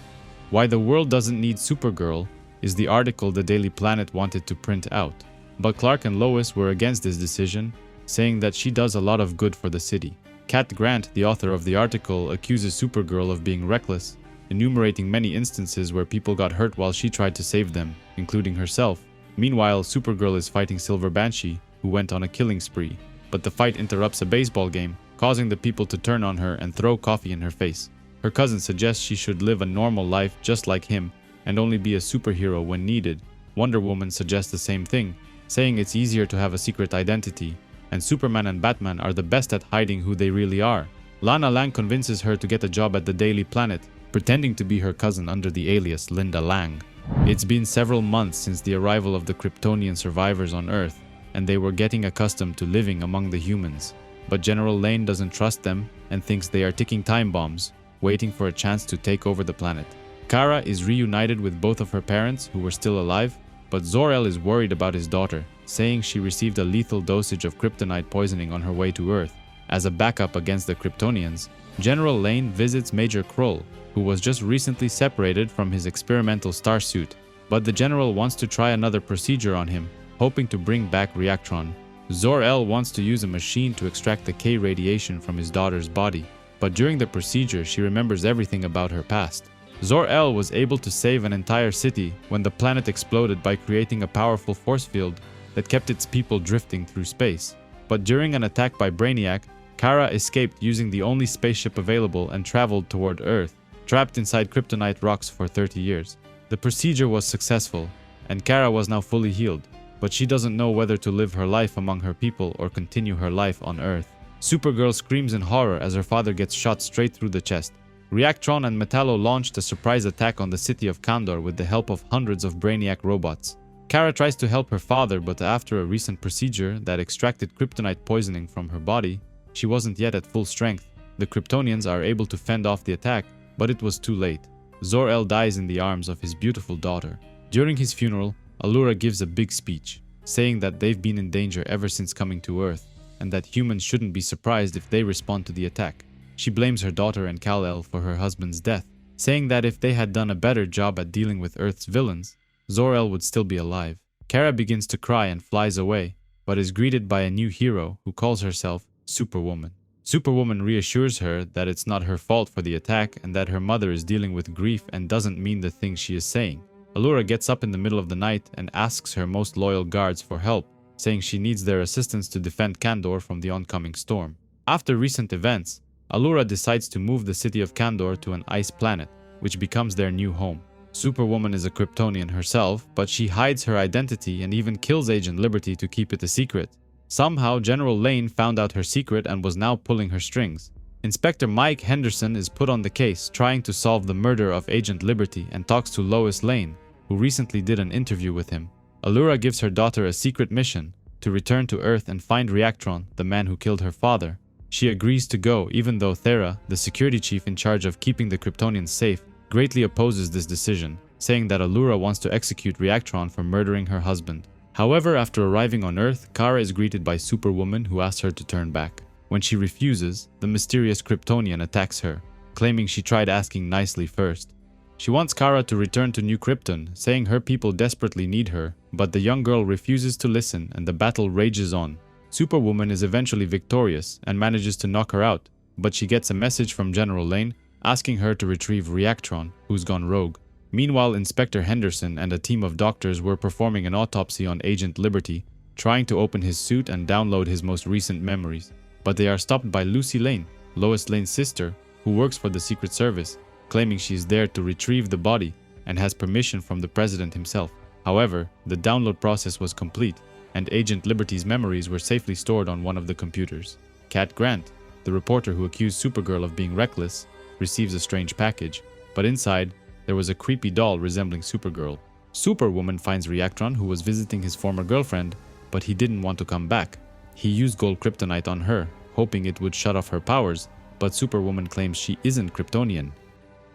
Why the world doesn't need Supergirl is the article the Daily Planet wanted to print out. But Clark and Lois were against this decision, saying that she does a lot of good for the city. Cat Grant, the author of the article, accuses Supergirl of being reckless, enumerating many instances where people got hurt while she tried to save them, including herself. Meanwhile, Supergirl is fighting Silver Banshee, who went on a killing spree, but the fight interrupts a baseball game, causing the people to turn on her and throw coffee in her face. Her cousin suggests she should live a normal life just like him, and only be a superhero when needed. Wonder Woman suggests the same thing, saying it's easier to have a secret identity, and Superman and Batman are the best at hiding who they really are. Lana Lang convinces her to get a job at the Daily Planet, pretending to be her cousin under the alias Linda Lang. It's been several months since the arrival of the Kryptonian survivors on Earth, and they were getting accustomed to living among the humans. But General Lane doesn't trust them and thinks they are ticking time bombs, waiting for a chance to take over the planet. Kara is reunited with both of her parents, who were still alive, but Zorel is worried about his daughter, saying she received a lethal dosage of kryptonite poisoning on her way to Earth. As a backup against the Kryptonians, General Lane visits Major Kroll, who was just recently separated from his experimental starsuit, but the general wants to try another procedure on him, hoping to bring back Reactron. Zorel wants to use a machine to extract the K radiation from his daughter's body, but during the procedure she remembers everything about her past. Zorel was able to save an entire city when the planet exploded by creating a powerful force field that kept its people drifting through space. But during an attack by Brainiac, Kara escaped using the only spaceship available and traveled toward Earth, trapped inside kryptonite rocks for 30 years. The procedure was successful, and Kara was now fully healed, but she doesn't know whether to live her life among her people or continue her life on Earth. Supergirl screams in horror as her father gets shot straight through the chest. Reactron and Metallo launched a surprise attack on the city of Kandor with the help of hundreds of Brainiac robots. Kara tries to help her father, but after a recent procedure that extracted kryptonite poisoning from her body, she wasn't yet at full strength. The Kryptonians are able to fend off the attack, but it was too late. Zorel dies in the arms of his beautiful daughter. During his funeral, Allura gives a big speech, saying that they've been in danger ever since coming to Earth, and that humans shouldn't be surprised if they respond to the attack. She blames her daughter and Kal-El for her husband's death, saying that if they had done a better job at dealing with Earth's villains, Zorel would still be alive. Kara begins to cry and flies away, but is greeted by a new hero who calls herself Superwoman. Superwoman reassures her that it's not her fault for the attack and that her mother is dealing with grief and doesn't mean the things she is saying. Allura gets up in the middle of the night and asks her most loyal guards for help, saying she needs their assistance to defend Kandor from the oncoming storm. After recent events, Allura decides to move the city of Kandor to an ice planet, which becomes their new home. Superwoman is a Kryptonian herself, but she hides her identity and even kills Agent Liberty to keep it a secret. Somehow, General Lane found out her secret and was now pulling her strings. Inspector Mike Henderson is put on the case, trying to solve the murder of Agent Liberty, and talks to Lois Lane, who recently did an interview with him. Allura gives her daughter a secret mission to return to Earth and find Reactron, the man who killed her father. She agrees to go, even though Thera, the security chief in charge of keeping the Kryptonians safe, greatly opposes this decision, saying that Allura wants to execute Reactron for murdering her husband. However, after arriving on Earth, Kara is greeted by Superwoman, who asks her to turn back. When she refuses, the mysterious Kryptonian attacks her, claiming she tried asking nicely first. She wants Kara to return to New Krypton, saying her people desperately need her, but the young girl refuses to listen and the battle rages on. Superwoman is eventually victorious and manages to knock her out, but she gets a message from General Lane asking her to retrieve Reactron, who's gone rogue. Meanwhile, Inspector Henderson and a team of doctors were performing an autopsy on Agent Liberty, trying to open his suit and download his most recent memories. But they are stopped by Lucy Lane, Lois Lane's sister, who works for the Secret Service, claiming she is there to retrieve the body and has permission from the president himself. However, the download process was complete, and Agent Liberty's memories were safely stored on one of the computers. Cat Grant, the reporter who accused Supergirl of being reckless, receives a strange package, but inside, there was a creepy doll resembling Supergirl. Superwoman finds Reactron, who was visiting his former girlfriend, but he didn't want to come back. He used gold kryptonite on her, hoping it would shut off her powers, but Superwoman claims she isn't Kryptonian.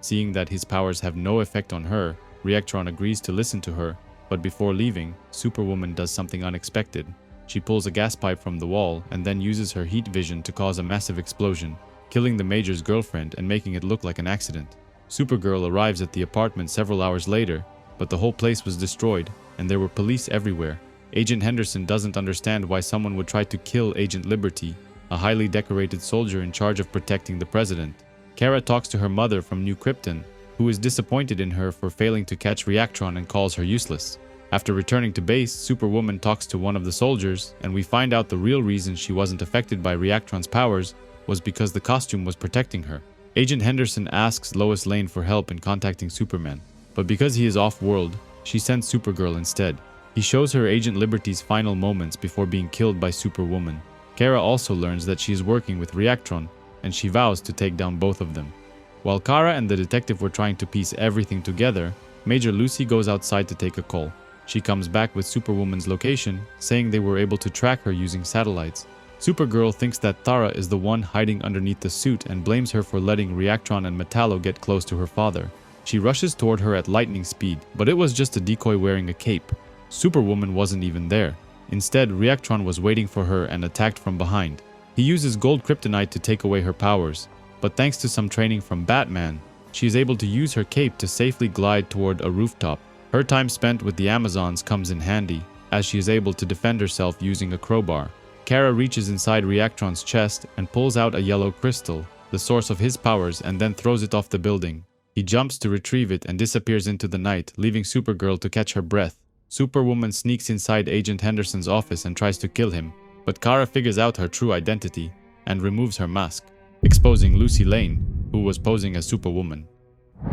Seeing that his powers have no effect on her, Reactron agrees to listen to her, but before leaving, Superwoman does something unexpected. She pulls a gas pipe from the wall and then uses her heat vision to cause a massive explosion, killing the Major's girlfriend and making it look like an accident. Supergirl arrives at the apartment several hours later, but the whole place was destroyed and there were police everywhere. Agent Henderson doesn't understand why someone would try to kill Agent Liberty, a highly decorated soldier in charge of protecting the president. Kara talks to her mother from New Krypton, who is disappointed in her for failing to catch Reactron and calls her useless. After returning to base, Superwoman talks to one of the soldiers, and we find out the real reason she wasn't affected by Reactron's powers was because the costume was protecting her. Agent Henderson asks Lois Lane for help in contacting Superman, but because he is off-world, she sends Supergirl instead. He shows her Agent Liberty's final moments before being killed by Superwoman. Kara also learns that she is working with Reactron, and she vows to take down both of them. While Kara and the detective were trying to piece everything together, Major Lucy goes outside to take a call. She comes back with Superwoman's location, saying they were able to track her using satellites. Supergirl thinks that Tara is the one hiding underneath the suit and blames her for letting Reactron and Metallo get close to her father. She rushes toward her at lightning speed, but it was just a decoy wearing a cape. Superwoman wasn't even there. Instead, Reactron was waiting for her and attacked from behind. He uses gold kryptonite to take away her powers, but thanks to some training from Batman, she is able to use her cape to safely glide toward a rooftop. Her time spent with the Amazons comes in handy, as she is able to defend herself using a crowbar. Kara reaches inside Reactron's chest and pulls out a yellow crystal, the source of his powers, and then throws it off the building. He jumps to retrieve it and disappears into the night, leaving Supergirl to catch her breath. Superwoman sneaks inside Agent Henderson's office and tries to kill him, but Kara figures out her true identity and removes her mask, exposing Lucy Lane, who was posing as Superwoman.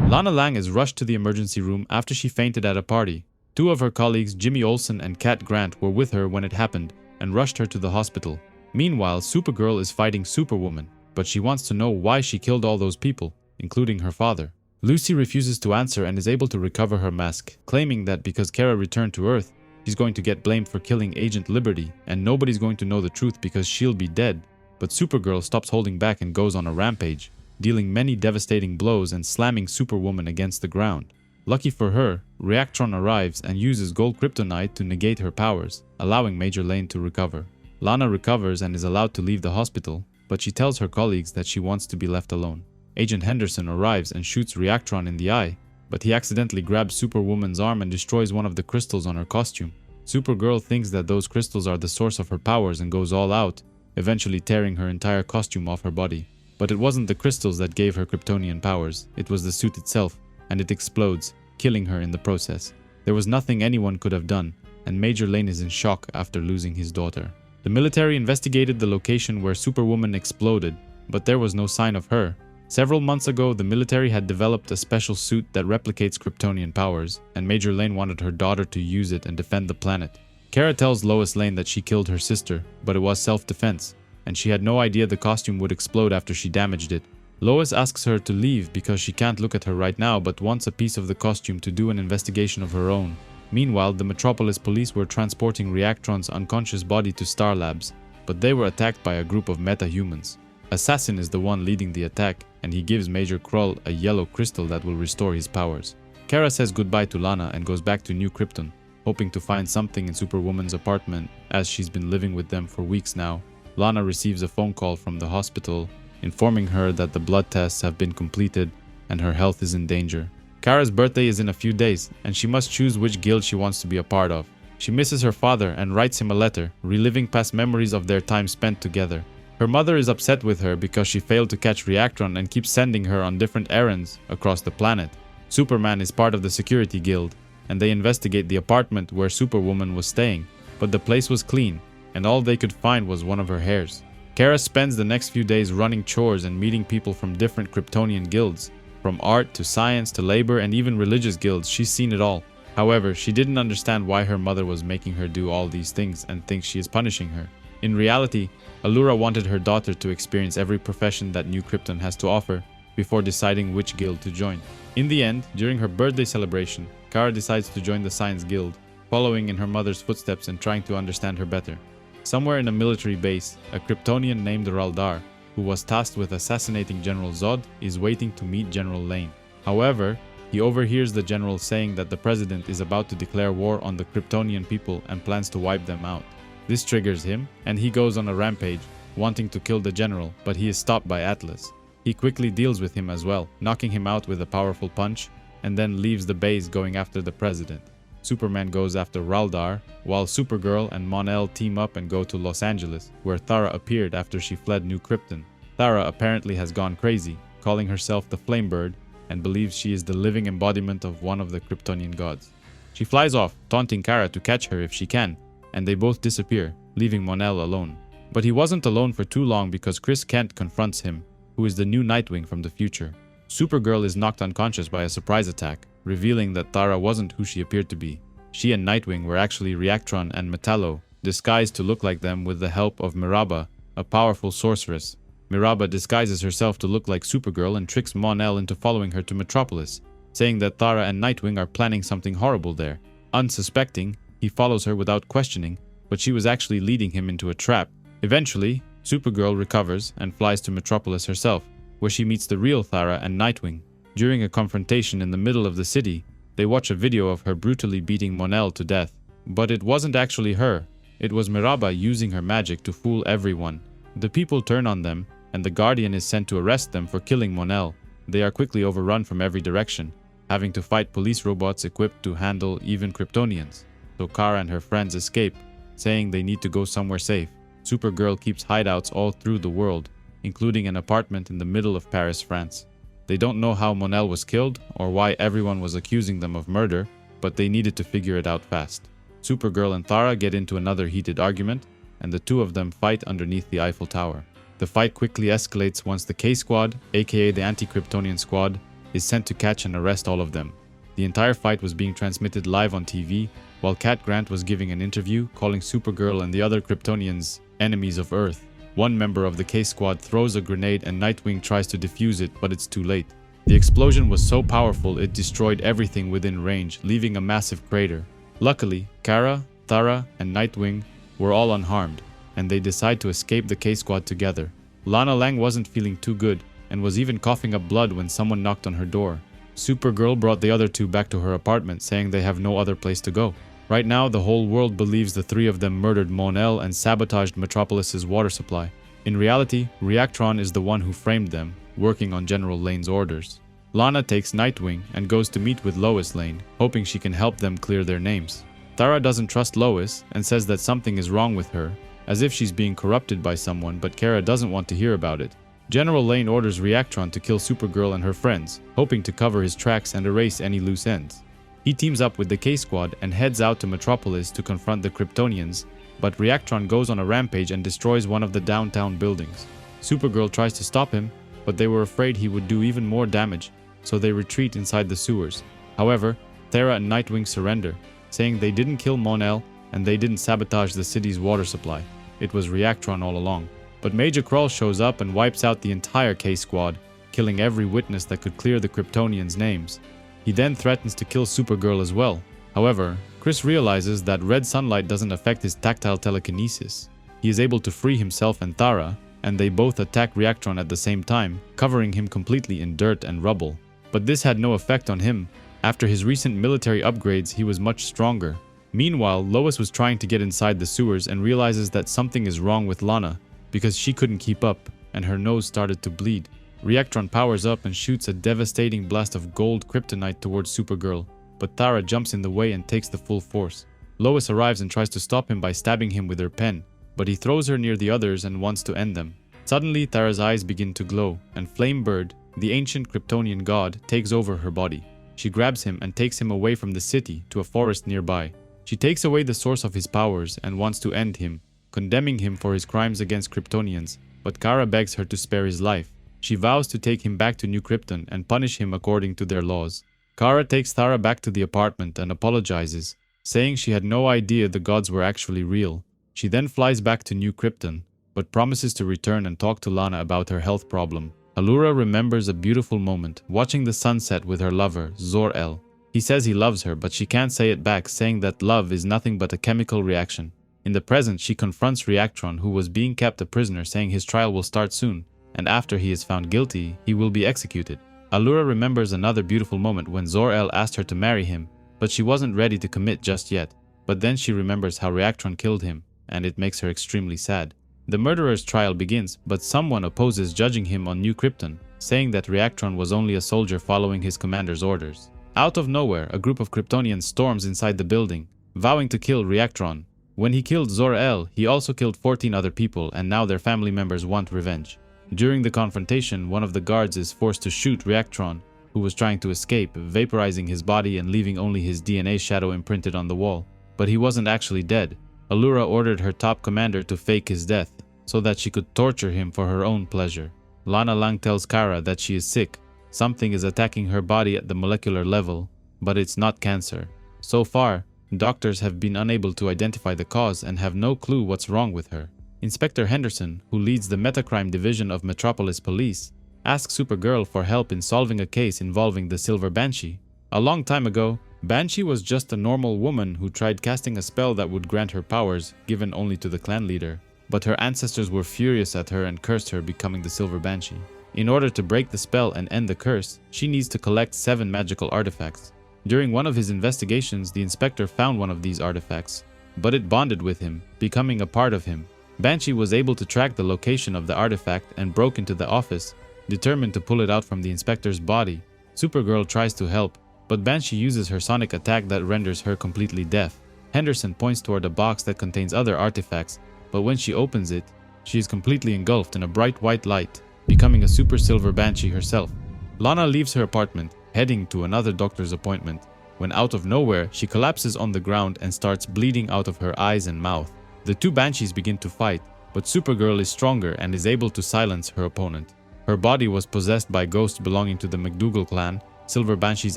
Lana Lang is rushed to the emergency room after she fainted at a party. Two of her colleagues, Jimmy Olsen and Cat Grant, were with her when it happened and rushed her to the hospital. Meanwhile, Supergirl is fighting Superwoman, but she wants to know why she killed all those people, including her father. Lucy refuses to answer and is able to recover her mask, claiming that because Kara returned to Earth, she's going to get blamed for killing Agent Liberty and nobody's going to know the truth because she'll be dead. But Supergirl stops holding back and goes on a rampage, dealing many devastating blows and slamming Superwoman against the ground. Lucky for her, Reactron arrives and uses gold kryptonite to negate her powers, allowing Major Lane to recover. Lana recovers and is allowed to leave the hospital, but she tells her colleagues that she wants to be left alone. Agent Henderson arrives and shoots Reactron in the eye, but he accidentally grabs Superwoman's arm and destroys one of the crystals on her costume. Supergirl thinks that those crystals are the source of her powers and goes all out, eventually tearing her entire costume off her body. But it wasn't the crystals that gave her Kryptonian powers, it was the suit itself, and it explodes, killing her in the process. There was nothing anyone could have done, and Major Lane is in shock after losing his daughter. The military investigated the location where Superwoman exploded, but there was no sign of her. Several months ago, the military had developed a special suit that replicates Kryptonian powers, and Major Lane wanted her daughter to use it and defend the planet. Kara tells Lois Lane that she killed her sister, but it was self-defense, and she had no idea the costume would explode after she damaged it. Lois asks her to leave because she can't look at her right now but wants a piece of the costume to do an investigation of her own. Meanwhile, the Metropolis police were transporting Reactron's unconscious body to Star Labs, but they were attacked by a group of meta-humans. Assassin is the one leading the attack, and he gives Major Krull a yellow crystal that will restore his powers. Kara says goodbye to Lana and goes back to New Krypton, hoping to find something in Superwoman's apartment as she's been living with them for weeks now. Lana receives a phone call from the hospital informing her that the blood tests have been completed and her health is in danger. Kara's birthday is in a few days and she must choose which guild she wants to be a part of. She misses her father and writes him a letter, reliving past memories of their time spent together. Her mother is upset with her because she failed to catch Reactron and keeps sending her on different errands across the planet. Superman is part of the security guild, and they investigate the apartment where Superwoman was staying, but the place was clean, and all they could find was one of her hairs. Kara spends the next few days running chores and meeting people from different Kryptonian guilds. From art to science to labor and even religious guilds, she's seen it all. However, she didn't understand why her mother was making her do all these things and thinks she is punishing her. In reality, Allura wanted her daughter to experience every profession that New Krypton has to offer before deciding which guild to join. In the end, during her birthday celebration, Kara decides to join the Science Guild, following in her mother's footsteps and trying to understand her better. Somewhere in a military base, a Kryptonian named Raldar, who was tasked with assassinating General Zod, is waiting to meet General Lane. However, he overhears the general saying that the president is about to declare war on the Kryptonian people and plans to wipe them out. This triggers him, and he goes on a rampage, wanting to kill the general, but he is stopped by Atlas. He quickly deals with him as well, knocking him out with a powerful punch, and then leaves the base going after the president. Superman goes after Raldar, while Supergirl and Mon-El team up and go to Los Angeles, where Thara appeared after she fled New Krypton. Thara apparently has gone crazy, calling herself the Flamebird, and believes she is the living embodiment of one of the Kryptonian gods. She flies off, taunting Kara to catch her if she can, and they both disappear, leaving Mon-El alone. But he wasn't alone for too long because Chris Kent confronts him, who is the new Nightwing from the future. Supergirl is knocked unconscious by a surprise attack, revealing that Thara wasn't who she appeared to be. She and Nightwing were actually Reactron and Metallo, disguised to look like them with the help of Miraba, a powerful sorceress. Miraba disguises herself to look like Supergirl and tricks Mon-El into following her to Metropolis, saying that Thara and Nightwing are planning something horrible there. Unsuspecting, he follows her without questioning, but she was actually leading him into a trap. Eventually, Supergirl recovers and flies to Metropolis herself, where she meets the real Thara and Nightwing. During a confrontation in the middle of the city, they watch a video of her brutally beating Mon-El to death. But it wasn't actually her. It was Miraba using her magic to fool everyone. The people turn on them, and the Guardian is sent to arrest them for killing Mon-El. They are quickly overrun from every direction, having to fight police robots equipped to handle even Kryptonians. So Kara and her friends escape, saying they need to go somewhere safe. Supergirl keeps hideouts all through the world, including an apartment in the middle of Paris, France. They don't know how Mon-El was killed or why everyone was accusing them of murder, but they needed to figure it out fast. Supergirl and Thara get into another heated argument, and the two of them fight underneath the Eiffel Tower. The fight quickly escalates once the K-Squad, aka the Anti-Kryptonian Squad, is sent to catch and arrest all of them. The entire fight was being transmitted live on TV, while Cat Grant was giving an interview calling Supergirl and the other Kryptonians enemies of Earth. One member of the K-Squad throws a grenade and Nightwing tries to defuse it, but it's too late. The explosion was so powerful it destroyed everything within range, leaving a massive crater. Luckily, Kara, Thara, and Nightwing were all unharmed, and they decide to escape the K-Squad together. Lana Lang wasn't feeling too good, and was even coughing up blood when someone knocked on her door. Supergirl brought the other two back to her apartment, saying they have no other place to go. Right now, the whole world believes the three of them murdered Mon-El and sabotaged Metropolis's water supply. In reality, Reactron is the one who framed them, working on General Lane's orders. Lana takes Nightwing and goes to meet with Lois Lane, hoping she can help them clear their names. Thara doesn't trust Lois and says that something is wrong with her, as if she's being corrupted by someone, but Kara doesn't want to hear about it. General Lane orders Reactron to kill Supergirl and her friends, hoping to cover his tracks and erase any loose ends. He teams up with the K-Squad and heads out to Metropolis to confront the Kryptonians, but Reactron goes on a rampage and destroys one of the downtown buildings. Supergirl tries to stop him, but they were afraid he would do even more damage, so they retreat inside the sewers. However, Thara and Nightwing surrender, saying they didn't kill Mon-El and they didn't sabotage the city's water supply. It was Reactron all along. But Major Krull shows up and wipes out the entire K-Squad, killing every witness that could clear the Kryptonians' names. He then threatens to kill Supergirl as well. However, Chris realizes that red sunlight doesn't affect his tactile telekinesis. He is able to free himself and Thara, and they both attack Reactron at the same time, covering him completely in dirt and rubble. But this had no effect on him. After his recent military upgrades, he was much stronger. Meanwhile, Lois was trying to get inside the sewers and realizes that something is wrong with Lana, because she couldn't keep up, and her nose started to bleed. Reactron powers up and shoots a devastating blast of gold kryptonite towards Supergirl, but Thara jumps in the way and takes the full force. Lois arrives and tries to stop him by stabbing him with her pen, but he throws her near the others and wants to end them. Suddenly, Thara's eyes begin to glow, and Flamebird, the ancient Kryptonian god, takes over her body. She grabs him and takes him away from the city to a forest nearby. She takes away the source of his powers and wants to end him, condemning him for his crimes against Kryptonians, but Kara begs her to spare his life. She vows to take him back to New Krypton and punish him according to their laws. Kara takes Thara back to the apartment and apologizes, saying she had no idea the gods were actually real. She then flies back to New Krypton, but promises to return and talk to Lana about her health problem. Allura remembers a beautiful moment, watching the sunset with her lover, Zorel. He says he loves her, but she can't say it back, saying that love is nothing but a chemical reaction. In the present, she confronts Reactron, who was being kept a prisoner, saying his trial will start soon, and after he is found guilty, he will be executed. Allura remembers another beautiful moment when Zorel asked her to marry him, but she wasn't ready to commit just yet. But then she remembers how Reactron killed him, and it makes her extremely sad. The murderer's trial begins, but someone opposes judging him on New Krypton, saying that Reactron was only a soldier following his commander's orders. Out of nowhere, a group of Kryptonians storms inside the building, vowing to kill Reactron. When he killed Zorel, he also killed 14 other people, and now their family members want revenge. During the confrontation, one of the guards is forced to shoot Reactron, who was trying to escape, vaporizing his body and leaving only his DNA shadow imprinted on the wall. But he wasn't actually dead. Allura ordered her top commander to fake his death, so that she could torture him for her own pleasure. Lana Lang tells Kara that she is sick. Something is attacking her body at the molecular level, but it's not cancer. So far, doctors have been unable to identify the cause and have no clue what's wrong with her. Inspector Henderson, who leads the Metacrime Division of Metropolis Police, asks Supergirl for help in solving a case involving the Silver Banshee. A long time ago, Banshee was just a normal woman who tried casting a spell that would grant her powers, given only to the clan leader. But her ancestors were furious at her and cursed her, becoming the Silver Banshee. In order to break the spell and end the curse, she needs to collect 7 magical artifacts. During one of his investigations, the inspector found one of these artifacts, but it bonded with him, becoming a part of him. Banshee was able to track the location of the artifact and broke into the office, determined to pull it out from the inspector's body. Supergirl tries to help, but Banshee uses her sonic attack that renders her completely deaf. Henderson points toward a box that contains other artifacts, but when she opens it, she is completely engulfed in a bright white light, becoming a super Silver Banshee herself. Lana leaves her apartment, heading to another doctor's appointment, when out of nowhere she collapses on the ground and starts bleeding out of her eyes and mouth. The 2 Banshees begin to fight, but Supergirl is stronger and is able to silence her opponent. Her body was possessed by ghosts belonging to the McDougal clan, Silver Banshee's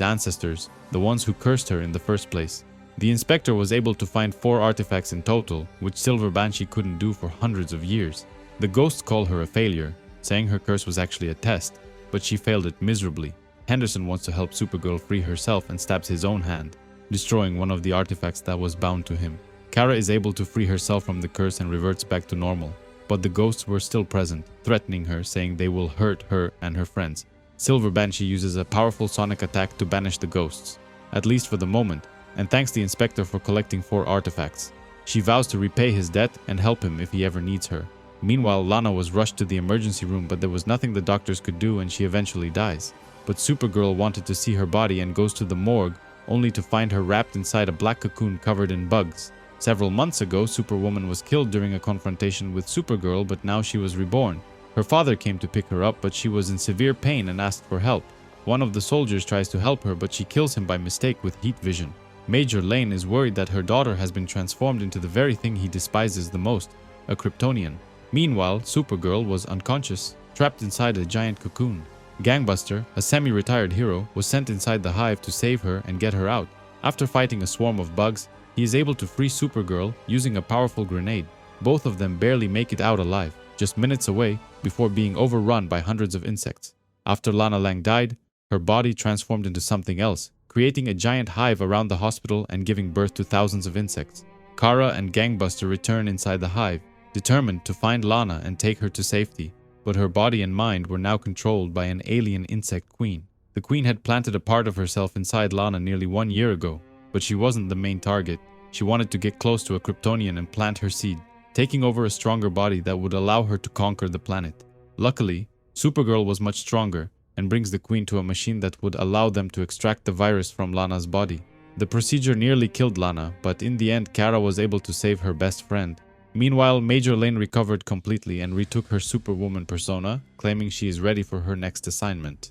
ancestors, the ones who cursed her in the first place. The inspector was able to find 4 artifacts in total, which Silver Banshee couldn't do for hundreds of years. The ghosts call her a failure, saying her curse was actually a test, but she failed it miserably. Henderson wants to help Supergirl free herself and stabs his own hand, destroying one of the artifacts that was bound to him. Kara is able to free herself from the curse and reverts back to normal, but the ghosts were still present, threatening her, saying they will hurt her and her friends. Silver Banshee uses a powerful sonic attack to banish the ghosts, at least for the moment, and thanks the inspector for collecting 4 artifacts. She vows to repay his debt and help him if he ever needs her. Meanwhile, Lana was rushed to the emergency room, but there was nothing the doctors could do and she eventually dies. But Supergirl wanted to see her body and goes to the morgue, only to find her wrapped inside a black cocoon covered in bugs. Several months ago, Superwoman was killed during a confrontation with Supergirl, but now she was reborn. Her father came to pick her up, but she was in severe pain and asked for help. One of the soldiers tries to help her, but she kills him by mistake with heat vision. Major Lane is worried that her daughter has been transformed into the very thing he despises the most, a Kryptonian. Meanwhile, Supergirl was unconscious, trapped inside a giant cocoon. Gangbuster, a semi-retired hero, was sent inside the hive to save her and get her out. After fighting a swarm of bugs, he is able to free Supergirl using a powerful grenade. Both of them barely make it out alive, just minutes away before being overrun by hundreds of insects. After Lana Lang died, her body transformed into something else, creating a giant hive around the hospital and giving birth to thousands of insects. Kara and Gangbuster return inside the hive, determined to find Lana and take her to safety. But her body and mind were now controlled by an alien insect queen. The queen had planted a part of herself inside Lana nearly 1 year ago, but she wasn't the main target. She wanted to get close to a Kryptonian and plant her seed, taking over a stronger body that would allow her to conquer the planet. Luckily, Supergirl was much stronger and brings the queen to a machine that would allow them to extract the virus from Lana's body. The procedure nearly killed Lana, but in the end Kara was able to save her best friend. Meanwhile, Major Lane recovered completely and retook her Superwoman persona, claiming she is ready for her next assignment.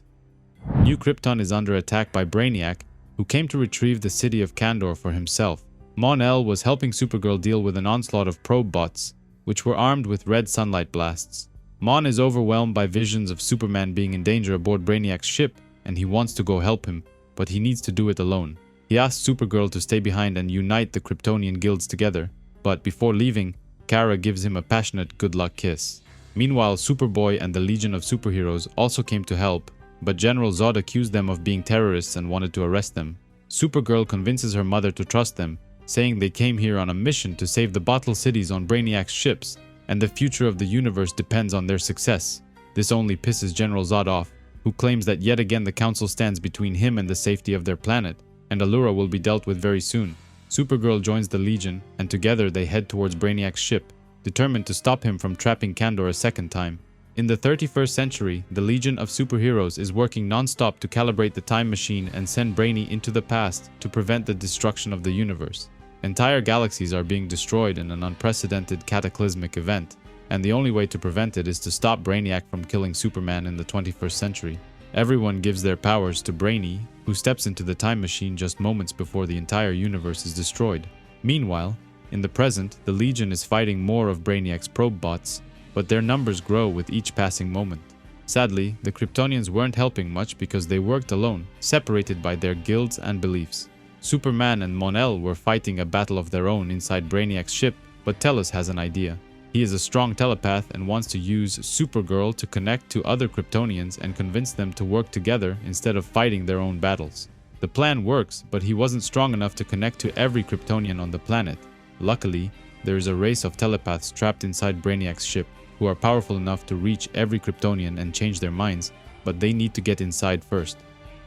New Krypton is under attack by Brainiac, who came to retrieve the city of Kandor for himself. Mon-El was helping Supergirl deal with an onslaught of probe bots, which were armed with red sunlight blasts. Mon is overwhelmed by visions of Superman being in danger aboard Brainiac's ship, and he wants to go help him, but he needs to do it alone. He asks Supergirl to stay behind and unite the Kryptonian guilds together, but before leaving, Kara gives him a passionate good luck kiss. Meanwhile, Superboy and the Legion of Superheroes also came to help, but General Zod accused them of being terrorists and wanted to arrest them. Supergirl convinces her mother to trust them, saying they came here on a mission to save the bottle cities on Brainiac's ships, and the future of the universe depends on their success. This only pisses General Zod off, who claims that yet again the Council stands between him and the safety of their planet, and Allura will be dealt with very soon. Supergirl joins the Legion, and together they head towards Brainiac's ship, determined to stop him from trapping Kandor a second time. In the 31st century, the Legion of Superheroes is working non-stop to calibrate the time machine and send Brainy into the past to prevent the destruction of the universe. Entire galaxies are being destroyed in an unprecedented cataclysmic event, and the only way to prevent it is to stop Brainiac from killing Superman in the 21st century. Everyone gives their powers to Brainy, who steps into the time machine just moments before the entire universe is destroyed. Meanwhile, in the present, the Legion is fighting more of Brainiac's probe bots, but their numbers grow with each passing moment. Sadly, the Kryptonians weren't helping much because they worked alone, separated by their guilds and beliefs. Superman and Mon-El were fighting a battle of their own inside Brainiac's ship, but Tellus has an idea. He is a strong telepath and wants to use Supergirl to connect to other Kryptonians and convince them to work together instead of fighting their own battles. The plan works, but he wasn't strong enough to connect to every Kryptonian on the planet. Luckily, there is a race of telepaths trapped inside Brainiac's ship, who are powerful enough to reach every Kryptonian and change their minds, but they need to get inside first.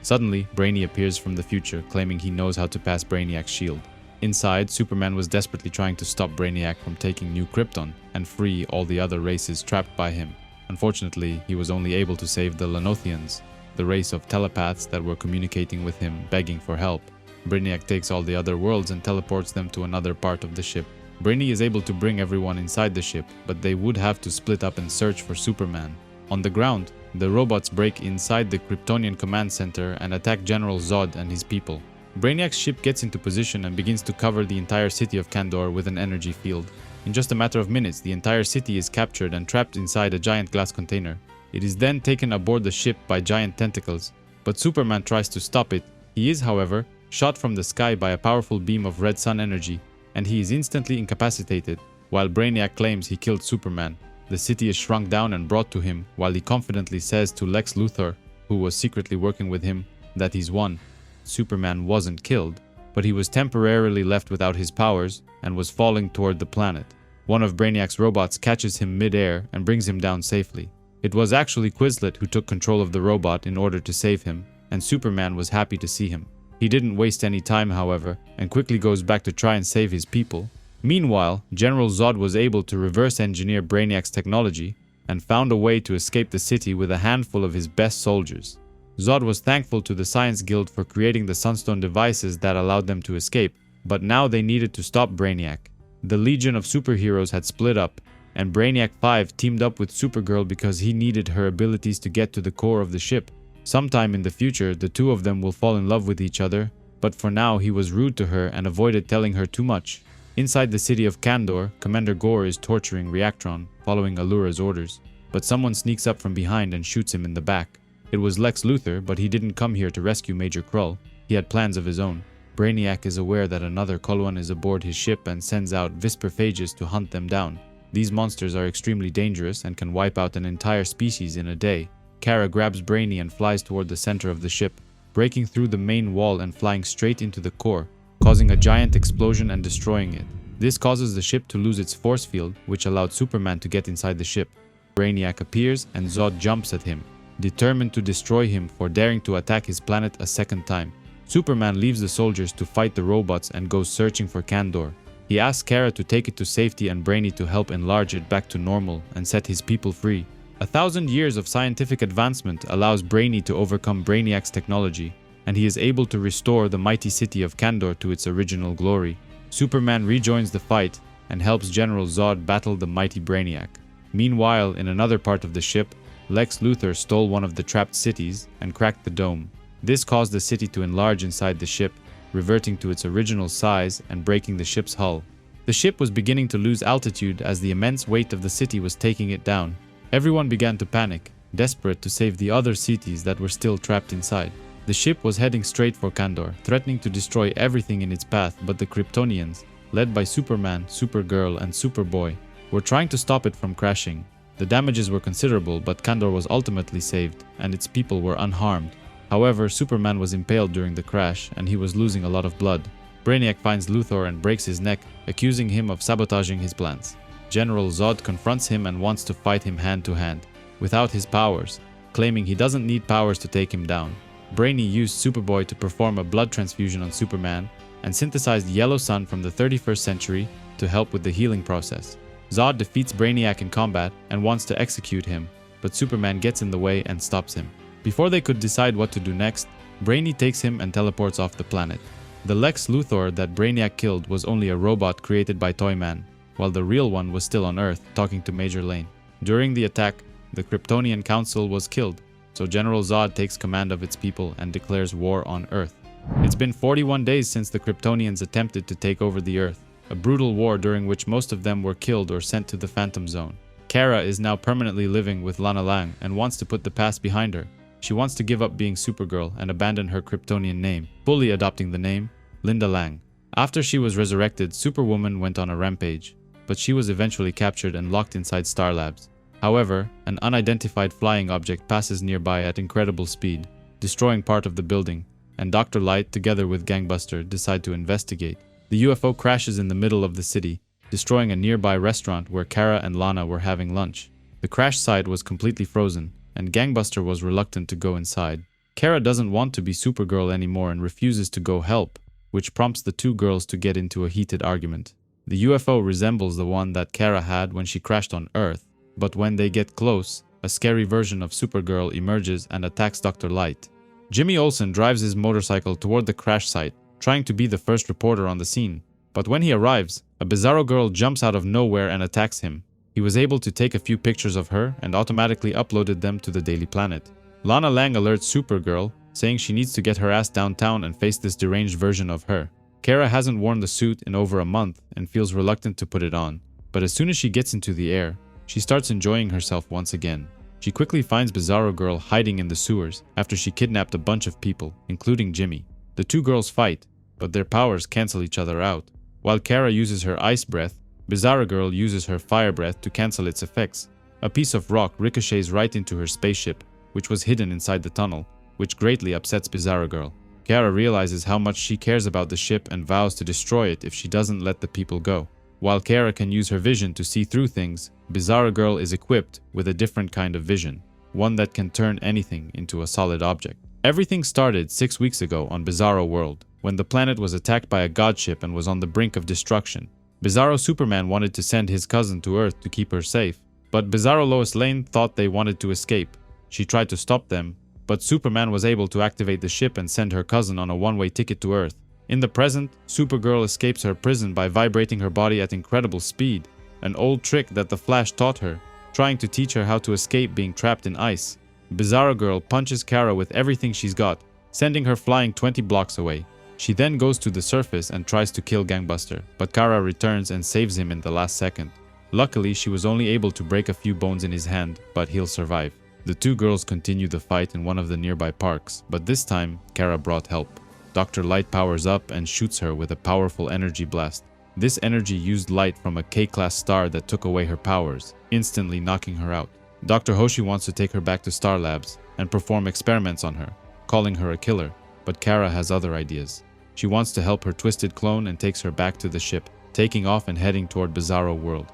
Suddenly, Brainy appears from the future, claiming he knows how to pass Brainiac's shield. Inside, Superman was desperately trying to stop Brainiac from taking New Krypton and free all the other races trapped by him. Unfortunately, he was only able to save the Lenothians, the race of telepaths that were communicating with him, begging for help. Brainiac takes all the other worlds and teleports them to another part of the ship. Brainy is able to bring everyone inside the ship, but they would have to split up and search for Superman. On the ground, the robots break inside the Kryptonian command center and attack General Zod and his people. Brainiac's ship gets into position and begins to cover the entire city of Kandor with an energy field. In just a matter of minutes, the entire city is captured and trapped inside a giant glass container. It is then taken aboard the ship by giant tentacles, but Superman tries to stop it. He is, however, shot from the sky by a powerful beam of red sun energy, and he is instantly incapacitated. While Brainiac claims he killed Superman, the city is shrunk down and brought to him, while he confidently says to Lex Luthor, who was secretly working with him, that he's won. Superman wasn't killed, but he was temporarily left without his powers and was falling toward the planet. One of Brainiac's robots catches him mid-air and brings him down safely. It was actually Quislet who took control of the robot in order to save him, and Superman was happy to see him. He didn't waste any time, however, and quickly goes back to try and save his people. Meanwhile, General Zod was able to reverse engineer Brainiac's technology and found a way to escape the city with a handful of his best soldiers. Zod was thankful to the Science Guild for creating the Sunstone devices that allowed them to escape, but now they needed to stop Brainiac. The Legion of Superheroes had split up, and Brainiac 5 teamed up with Supergirl because he needed her abilities to get to the core of the ship. Sometime in the future, the two of them will fall in love with each other, but for now he was rude to her and avoided telling her too much. Inside the city of Kandor, Commander Gore is torturing Reactron, following Allura's orders, but someone sneaks up from behind and shoots him in the back. It was Lex Luthor, but he didn't come here to rescue Major Krull. He had plans of his own. Brainiac is aware that another Koloan is aboard his ship and sends out Visperphages to hunt them down. These monsters are extremely dangerous and can wipe out an entire species in a day. Kara grabs Brainy and flies toward the center of the ship, breaking through the main wall and flying straight into the core, causing a giant explosion and destroying it. This causes the ship to lose its force field, which allowed Superman to get inside the ship. Brainiac appears and Zod jumps at him, determined to destroy him for daring to attack his planet a second time. Superman leaves the soldiers to fight the robots and goes searching for Kandor. He asks Kara to take it to safety and Brainy to help enlarge it back to normal and set his people free. 1,000 years of scientific advancement allows Brainy to overcome Brainiac's technology, and he is able to restore the mighty city of Kandor to its original glory. Superman rejoins the fight and helps General Zod battle the mighty Brainiac. Meanwhile, in another part of the ship, Lex Luthor stole one of the trapped cities and cracked the dome. This caused the city to enlarge inside the ship, reverting to its original size and breaking the ship's hull. The ship was beginning to lose altitude as the immense weight of the city was taking it down. Everyone began to panic, desperate to save the other cities that were still trapped inside. The ship was heading straight for Kandor, threatening to destroy everything in its path, but the Kryptonians, led by Superman, Supergirl, and Superboy, were trying to stop it from crashing. The damages were considerable, but Kandor was ultimately saved, and its people were unharmed. However, Superman was impaled during the crash, and he was losing a lot of blood. Brainiac finds Luthor and breaks his neck, accusing him of sabotaging his plans. General Zod confronts him and wants to fight him hand to hand, without his powers, claiming he doesn't need powers to take him down. Brainy used Superboy to perform a blood transfusion on Superman and synthesized Yellow Sun from the 31st century to help with the healing process. Zod defeats Brainiac in combat and wants to execute him, but Superman gets in the way and stops him. Before they could decide what to do next, Brainy takes him and teleports off the planet. The Lex Luthor that Brainiac killed was only a robot created by Toyman, while the real one was still on Earth talking to Major Lane. During the attack, the Kryptonian Council was killed, so General Zod takes command of its people and declares war on Earth. It's been 41 days since the Kryptonians attempted to take over the Earth, a brutal war during which most of them were killed or sent to the Phantom Zone. Kara is now permanently living with Lana Lang and wants to put the past behind her. She wants to give up being Supergirl and abandon her Kryptonian name, fully adopting the name Linda Lang. After she was resurrected, Superwoman went on a rampage, but she was eventually captured and locked inside Star Labs. However, an unidentified flying object passes nearby at incredible speed, destroying part of the building, and Dr. Light, together with Gangbuster, decide to investigate. The UFO crashes in the middle of the city, destroying a nearby restaurant where Kara and Lana were having lunch. The crash site was completely frozen, and Gangbuster was reluctant to go inside. Kara doesn't want to be Supergirl anymore and refuses to go help, which prompts the two girls to get into a heated argument. The UFO resembles the one that Kara had when she crashed on Earth, but when they get close, a scary version of Supergirl emerges and attacks Dr. Light. Jimmy Olsen drives his motorcycle toward the crash site, trying to be the first reporter on the scene. But when he arrives, a Bizarro Girl jumps out of nowhere and attacks him. He was able to take a few pictures of her and automatically uploaded them to the Daily Planet. Lana Lang alerts Supergirl, saying she needs to get her ass downtown and face this deranged version of her. Kara hasn't worn the suit in over a month and feels reluctant to put it on. But as soon as she gets into the air, she starts enjoying herself once again. She quickly finds Bizarro Girl hiding in the sewers after she kidnapped a bunch of people, including Jimmy. The two girls fight, but their powers cancel each other out. While Kara uses her ice breath, Bizarro Girl uses her fire breath to cancel its effects. A piece of rock ricochets right into her spaceship, which was hidden inside the tunnel, which greatly upsets Bizarro Girl. Kara realizes how much she cares about the ship and vows to destroy it if she doesn't let the people go. While Kara can use her vision to see through things, Bizarro Girl is equipped with a different kind of vision, one that can turn anything into a solid object. Everything started 6 weeks ago on Bizarro World, when the planet was attacked by a godship and was on the brink of destruction. Bizarro Superman wanted to send his cousin to Earth to keep her safe, but Bizarro Lois Lane thought they wanted to escape. She tried to stop them, but Superman was able to activate the ship and send her cousin on a one-way ticket to Earth. In the present, Supergirl escapes her prison by vibrating her body at incredible speed, an old trick that the Flash taught her, trying to teach her how to escape being trapped in ice. Bizarro Girl punches Kara with everything she's got, sending her flying 20 blocks away. She then goes to the surface and tries to kill Gangbuster, but Kara returns and saves him in the last second. Luckily, she was only able to break a few bones in his hand, but he'll survive. The two girls continue the fight in one of the nearby parks, but this time, Kara brought help. Dr. Light powers up and shoots her with a powerful energy blast. This energy used light from a K-class star that took away her powers, instantly knocking her out. Dr. Hoshi wants to take her back to Star Labs and perform experiments on her, calling her a killer, but Kara has other ideas. She wants to help her twisted clone and takes her back to the ship, taking off and heading toward Bizarro World.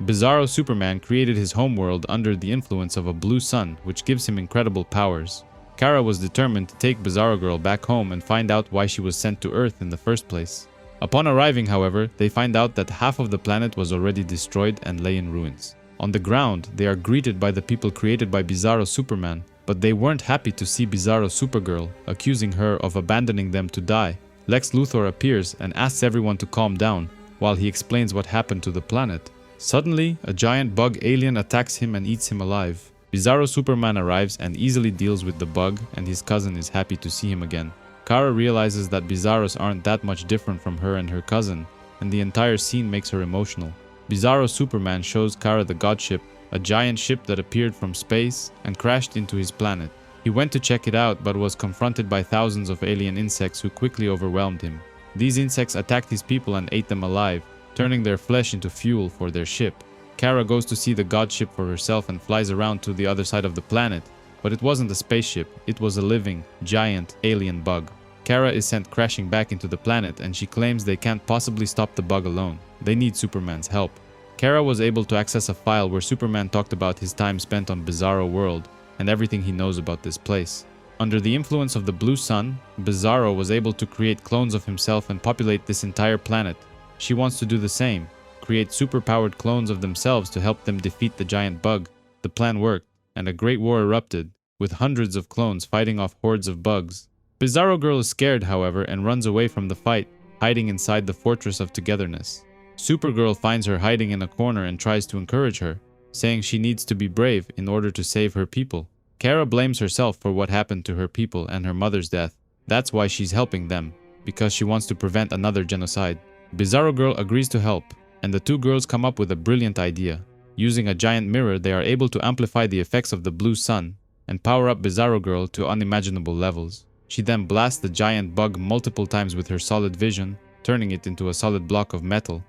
Bizarro Superman created his homeworld under the influence of a blue sun, which gives him incredible powers. Kara was determined to take Bizarro Girl back home and find out why she was sent to Earth in the first place. Upon arriving, however, they find out that half of the planet was already destroyed and lay in ruins. On the ground, they are greeted by the people created by Bizarro Superman, but they weren't happy to see Bizarro Supergirl, accusing her of abandoning them to die. Lex Luthor appears and asks everyone to calm down, while he explains what happened to the planet. Suddenly, a giant bug alien attacks him and eats him alive. Bizarro Superman arrives and easily deals with the bug, and his cousin is happy to see him again. Kara realizes that Bizarros aren't that much different from her and her cousin, and the entire scene makes her emotional. Bizarro Superman shows Kara the Godship, a giant ship that appeared from space and crashed into his planet. He went to check it out but was confronted by thousands of alien insects who quickly overwhelmed him. These insects attacked his people and ate them alive, turning their flesh into fuel for their ship. Kara goes to see the Godship for herself and flies around to the other side of the planet, but it wasn't a spaceship, it was a living, giant alien bug. Kara is sent crashing back into the planet and she claims they can't possibly stop the bug alone. They need Superman's help. Kara was able to access a file where Superman talked about his time spent on Bizarro World and everything he knows about this place. Under the influence of the blue sun, Bizarro was able to create clones of himself and populate this entire planet. She wants to do the same, create superpowered clones of themselves to help them defeat the giant bug. The plan worked, and a great war erupted, with hundreds of clones fighting off hordes of bugs. Bizarro Girl is scared, however, and runs away from the fight, hiding inside the Fortress of Togetherness. Supergirl finds her hiding in a corner and tries to encourage her, saying she needs to be brave in order to save her people. Kara blames herself for what happened to her people and her mother's death. That's why she's helping them, because she wants to prevent another genocide. Bizarro Girl agrees to help, and the two girls come up with a brilliant idea. Using a giant mirror, they are able to amplify the effects of the blue sun and power up Bizarro Girl to unimaginable levels. She then blasts the giant bug multiple times with her solid vision, turning it into a solid block of metal.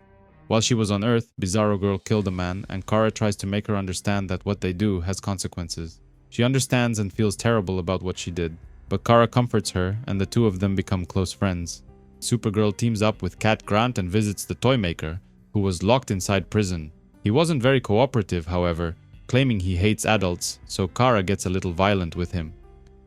While she was on Earth, Bizarro Girl killed a man, and Kara tries to make her understand that what they do has consequences. She understands and feels terrible about what she did, but Kara comforts her, and the two of them become close friends. Supergirl teams up with Cat Grant and visits the Toymaker, who was locked inside prison. He wasn't very cooperative, however, claiming he hates adults, so Kara gets a little violent with him.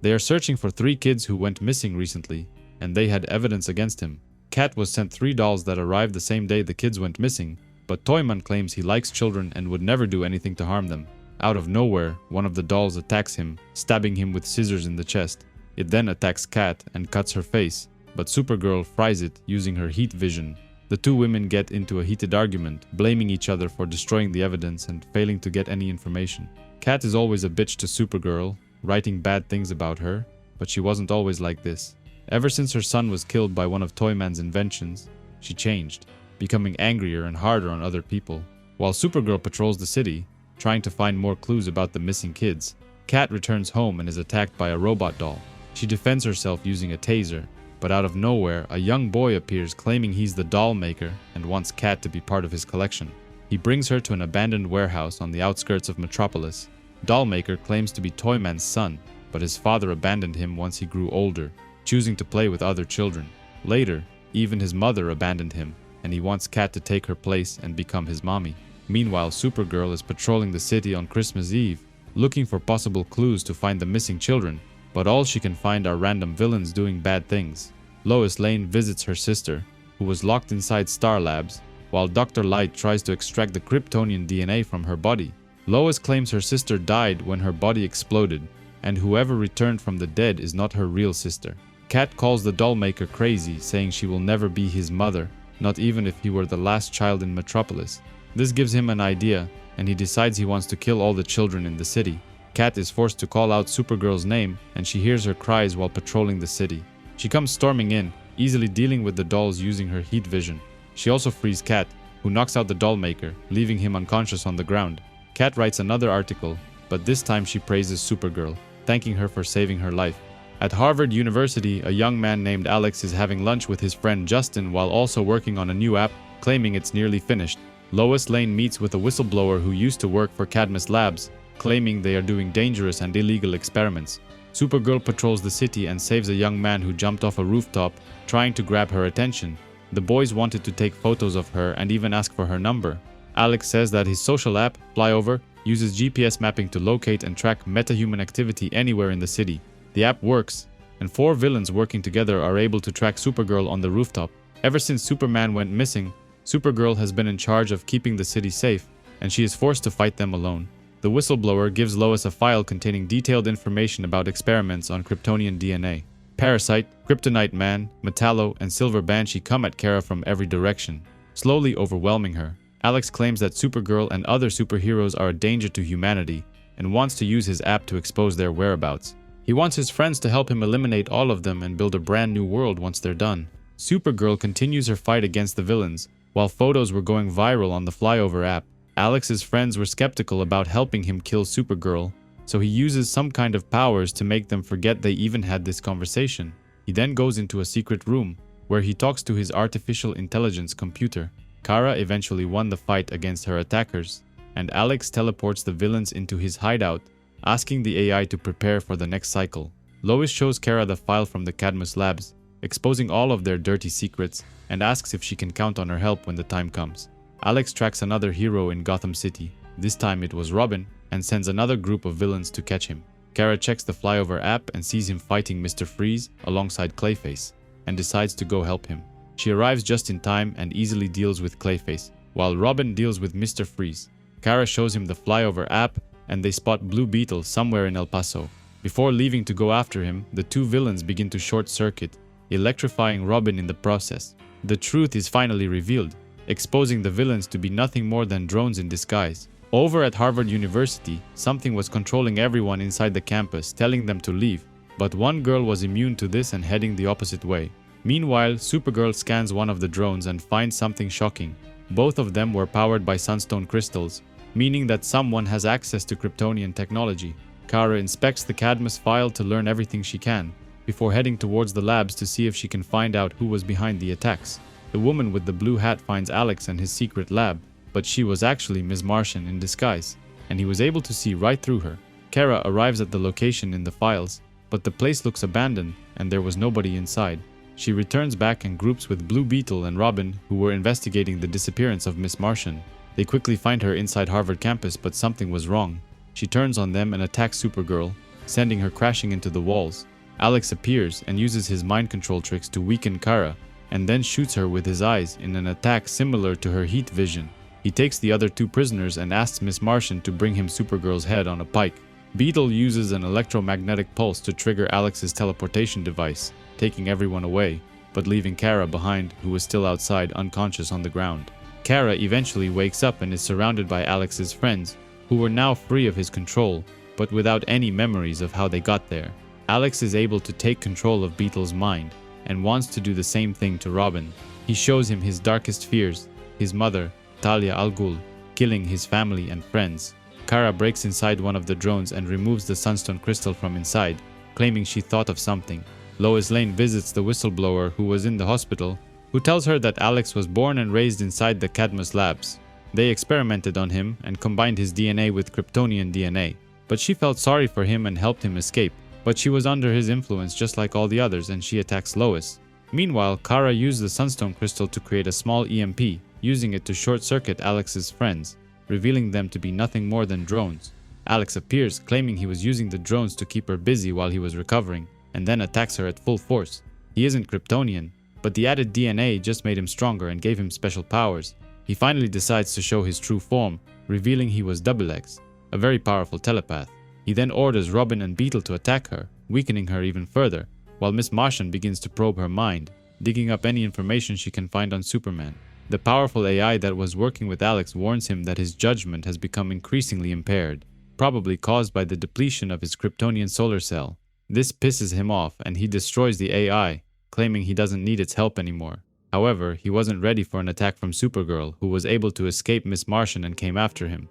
They are searching for 3 kids who went missing recently, and they had evidence against him. Cat was sent 3 dolls that arrived the same day the kids went missing, but Toyman claims he likes children and would never do anything to harm them. Out of nowhere, one of the dolls attacks him, stabbing him with scissors in the chest. It then attacks Cat and cuts her face, but Supergirl fries it using her heat vision. The two women get into a heated argument, blaming each other for destroying the evidence and failing to get any information. Cat is always a bitch to Supergirl, writing bad things about her, but she wasn't always like this. Ever since her son was killed by one of Toyman's inventions, she changed, becoming angrier and harder on other people. While Supergirl patrols the city, trying to find more clues about the missing kids, Cat returns home and is attacked by a robot doll. She defends herself using a taser, but out of nowhere, a young boy appears claiming he's the doll maker and wants Cat to be part of his collection. He brings her to an abandoned warehouse on the outskirts of Metropolis. Dollmaker claims to be Toyman's son, but his father abandoned him once he grew older, choosing to play with other children. Later, even his mother abandoned him, and he wants Cat to take her place and become his mommy. Meanwhile, Supergirl is patrolling the city on Christmas Eve, looking for possible clues to find the missing children, but all she can find are random villains doing bad things. Lois Lane visits her sister, who was locked inside Star Labs, while Dr. Light tries to extract the Kryptonian DNA from her body. Lois claims her sister died when her body exploded, and whoever returned from the dead is not her real sister. Cat calls the doll maker crazy, saying she will never be his mother, not even if he were the last child in Metropolis. This gives him an idea, and he decides he wants to kill all the children in the city. Cat is forced to call out Supergirl's name, and she hears her cries while patrolling the city. She comes storming in, easily dealing with the dolls using her heat vision. She also frees Cat, who knocks out the doll maker, leaving him unconscious on the ground. Cat writes another article, but this time she praises Supergirl, thanking her for saving her life. At Harvard University, a young man named Alex is having lunch with his friend Justin while also working on a new app, claiming it's nearly finished. Lois Lane meets with a whistleblower who used to work for Cadmus Labs, claiming they are doing dangerous and illegal experiments. Supergirl patrols the city and saves a young man who jumped off a rooftop, trying to grab her attention. The boys wanted to take photos of her and even ask for her number. Alex says that his social app, Flyover, uses GPS mapping to locate and track metahuman activity anywhere in the city. The app works, and 4 villains working together are able to track Supergirl on the rooftop. Ever since Superman went missing, Supergirl has been in charge of keeping the city safe, and she is forced to fight them alone. The whistleblower gives Lois a file containing detailed information about experiments on Kryptonian DNA. Parasite, Kryptonite Man, Metallo, and Silver Banshee come at Kara from every direction, slowly overwhelming her. Alex claims that Supergirl and other superheroes are a danger to humanity and wants to use his app to expose their whereabouts. He wants his friends to help him eliminate all of them and build a brand new world once they're done. Supergirl continues her fight against the villains, while photos were going viral on the Flyover app. Alex's friends were skeptical about helping him kill Supergirl, so he uses some kind of powers to make them forget they even had this conversation. He then goes into a secret room, where he talks to his artificial intelligence computer. Kara eventually won the fight against her attackers, and Alex teleports the villains into his hideout, asking the AI to prepare for the next cycle. Lois shows Kara the file from the Cadmus labs, exposing all of their dirty secrets, and asks if she can count on her help when the time comes. Alex tracks another hero in Gotham City. This time it was Robin, and sends another group of villains to catch him. Kara checks the Flyover app and sees him fighting Mr. Freeze alongside Clayface, and decides to go help him. She arrives just in time and easily deals with Clayface, while Robin deals with Mr. Freeze. Kara shows him the Flyover app, and they spot Blue Beetle somewhere in El Paso. Before leaving to go after him, the 2 villains begin to short-circuit, electrifying Robin in the process. The truth is finally revealed, exposing the villains to be nothing more than drones in disguise. Over at Harvard University, something was controlling everyone inside the campus, telling them to leave, but one girl was immune to this and heading the opposite way. Meanwhile, Supergirl scans one of the drones and finds something shocking. Both of them were powered by sunstone crystals, meaning that someone has access to Kryptonian technology. Kara inspects the Cadmus file to learn everything she can, before heading towards the labs to see if she can find out who was behind the attacks. The woman with the blue hat finds Alex and his secret lab, but she was actually Ms. Martian in disguise, and he was able to see right through her. Kara arrives at the location in the files, but the place looks abandoned and there was nobody inside. She returns back and groups with Blue Beetle and Robin, who were investigating the disappearance of Miss Martian. They quickly find her inside Harvard campus, but something was wrong. She turns on them and attacks Supergirl, sending her crashing into the walls. Alex appears and uses his mind control tricks to weaken Kara, and then shoots her with his eyes in an attack similar to her heat vision. He takes the other 2 prisoners and asks Miss Martian to bring him Supergirl's head on a pike. Beetle uses an electromagnetic pulse to trigger Alex's teleportation device, taking everyone away, but leaving Kara behind, who was still outside unconscious on the ground. Kara eventually wakes up and is surrounded by Alex's friends, who were now free of his control, but without any memories of how they got there. Alex is able to take control of Beetle's mind, and wants to do the same thing to Robin. He shows him his darkest fears, his mother, Talia al Ghul, killing his family and friends. Kara breaks inside one of the drones and removes the sunstone crystal from inside, claiming she thought of something. Lois Lane visits the whistleblower who was in the hospital, who tells her that Alex was born and raised inside the Cadmus labs. They experimented on him and combined his DNA with Kryptonian DNA, but she felt sorry for him and helped him escape. But she was under his influence just like all the others, and she attacks Lois. Meanwhile, Kara used the sunstone crystal to create a small EMP, using it to short-circuit Alex's friends, revealing them to be nothing more than drones. Alex appears, claiming he was using the drones to keep her busy while he was recovering, and then attacks her at full force. He isn't Kryptonian, but the added DNA just made him stronger and gave him special powers. He finally decides to show his true form, revealing he was Double X, a very powerful telepath. He then orders Robin and Beetle to attack her, weakening her even further, while Miss Martian begins to probe her mind, digging up any information she can find on Superman. The powerful AI that was working with Alex warns him that his judgment has become increasingly impaired, probably caused by the depletion of his Kryptonian solar cell. This pisses him off and he destroys the AI, claiming he doesn't need its help anymore. However, he wasn't ready for an attack from Supergirl, who was able to escape Miss Martian and came after him.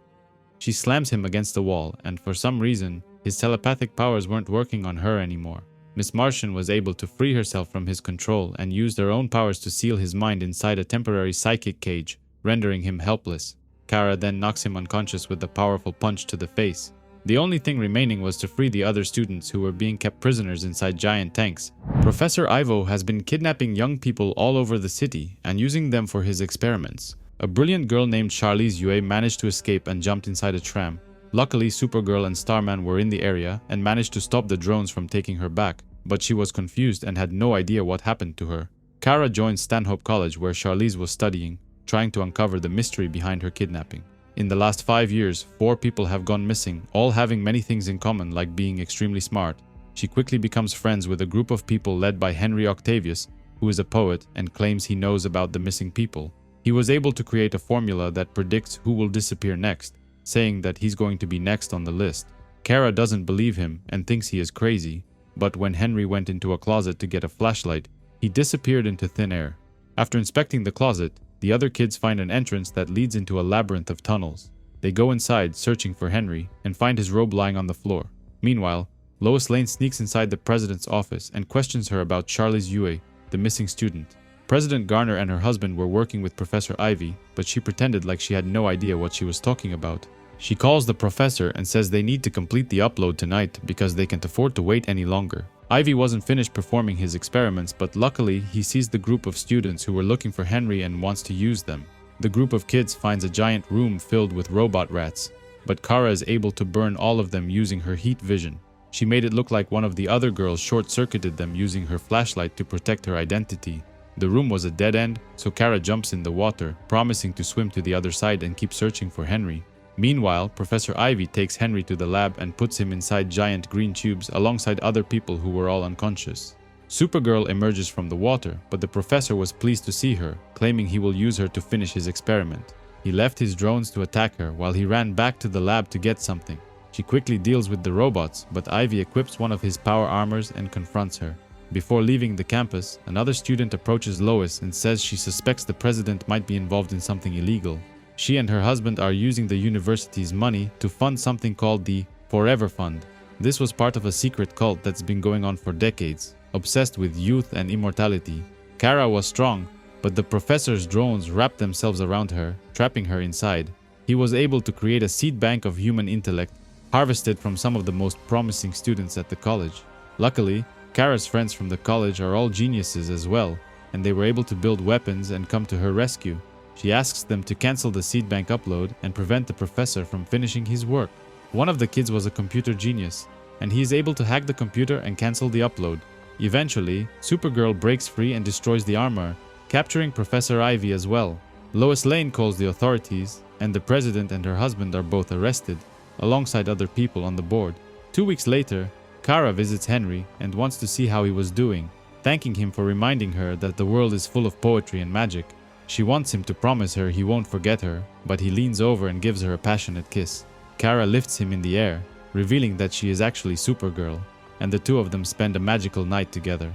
She slams him against the wall, and for some reason, his telepathic powers weren't working on her anymore. Miss Martian was able to free herself from his control and used her own powers to seal his mind inside a temporary psychic cage, rendering him helpless. Kara then knocks him unconscious with a powerful punch to the face. The only thing remaining was to free the other students who were being kept prisoners inside giant tanks. Professor Ivo has been kidnapping young people all over the city and using them for his experiments. A brilliant girl named Charlize Yue managed to escape and jumped inside a tram. Luckily, Supergirl and Starman were in the area and managed to stop the drones from taking her back, but she was confused and had no idea what happened to her. Kara joined Stanhope College where Charlize was studying, trying to uncover the mystery behind her kidnapping. In the last 5 years, 4 people have gone missing, all having many things in common like being extremely smart. She quickly becomes friends with a group of people led by Henry Octavius, who is a poet and claims he knows about the missing people. He was able to create a formula that predicts who will disappear next, saying that he's going to be next on the list. Kara doesn't believe him and thinks he is crazy, but when Henry went into a closet to get a flashlight, he disappeared into thin air. After inspecting the closet, the other kids find an entrance that leads into a labyrinth of tunnels. They go inside, searching for Henry, and find his robe lying on the floor. Meanwhile, Lois Lane sneaks inside the president's office and questions her about Charlize Yue, the missing student. President Garner and her husband were working with Professor Ivy, but she pretended like she had no idea what she was talking about. She calls the professor and says they need to complete the upload tonight because they can't afford to wait any longer. Ivy wasn't finished performing his experiments, but luckily he sees the group of students who were looking for Henry and wants to use them. The group of kids finds a giant room filled with robot rats, but Kara is able to burn all of them using her heat vision. She made it look like one of the other girls short-circuited them using her flashlight to protect her identity. The room was a dead end, so Kara jumps in the water, promising to swim to the other side and keep searching for Henry. Meanwhile, Professor Ivy takes Henry to the lab and puts him inside giant green tubes alongside other people who were all unconscious. Supergirl emerges from the water, but the professor was pleased to see her, claiming he will use her to finish his experiment. He left his drones to attack her while he ran back to the lab to get something. She quickly deals with the robots, but Ivy equips one of his power armors and confronts her. Before leaving the campus, another student approaches Lois and says she suspects the president might be involved in something illegal. She and her husband are using the university's money to fund something called the Forever Fund. This was part of a secret cult that's been going on for decades, obsessed with youth and immortality. Kara was strong, but the professor's drones wrapped themselves around her, trapping her inside. He was able to create a seed bank of human intellect, harvested from some of the most promising students at the college. Luckily, Kara's friends from the college are all geniuses as well, and they were able to build weapons and come to her rescue. She asks them to cancel the seed bank upload and prevent the professor from finishing his work. One of the kids was a computer genius, and he is able to hack the computer and cancel the upload. Eventually, Supergirl breaks free and destroys the armor, capturing Professor Ivy as well. Lois Lane calls the authorities, and the president and her husband are both arrested, alongside other people on the board. 2 weeks later, Kara visits Henry and wants to see how he was doing, thanking him for reminding her that the world is full of poetry and magic. She wants him to promise her he won't forget her, but he leans over and gives her a passionate kiss. Kara lifts him in the air, revealing that she is actually Supergirl, and the two of them spend a magical night together.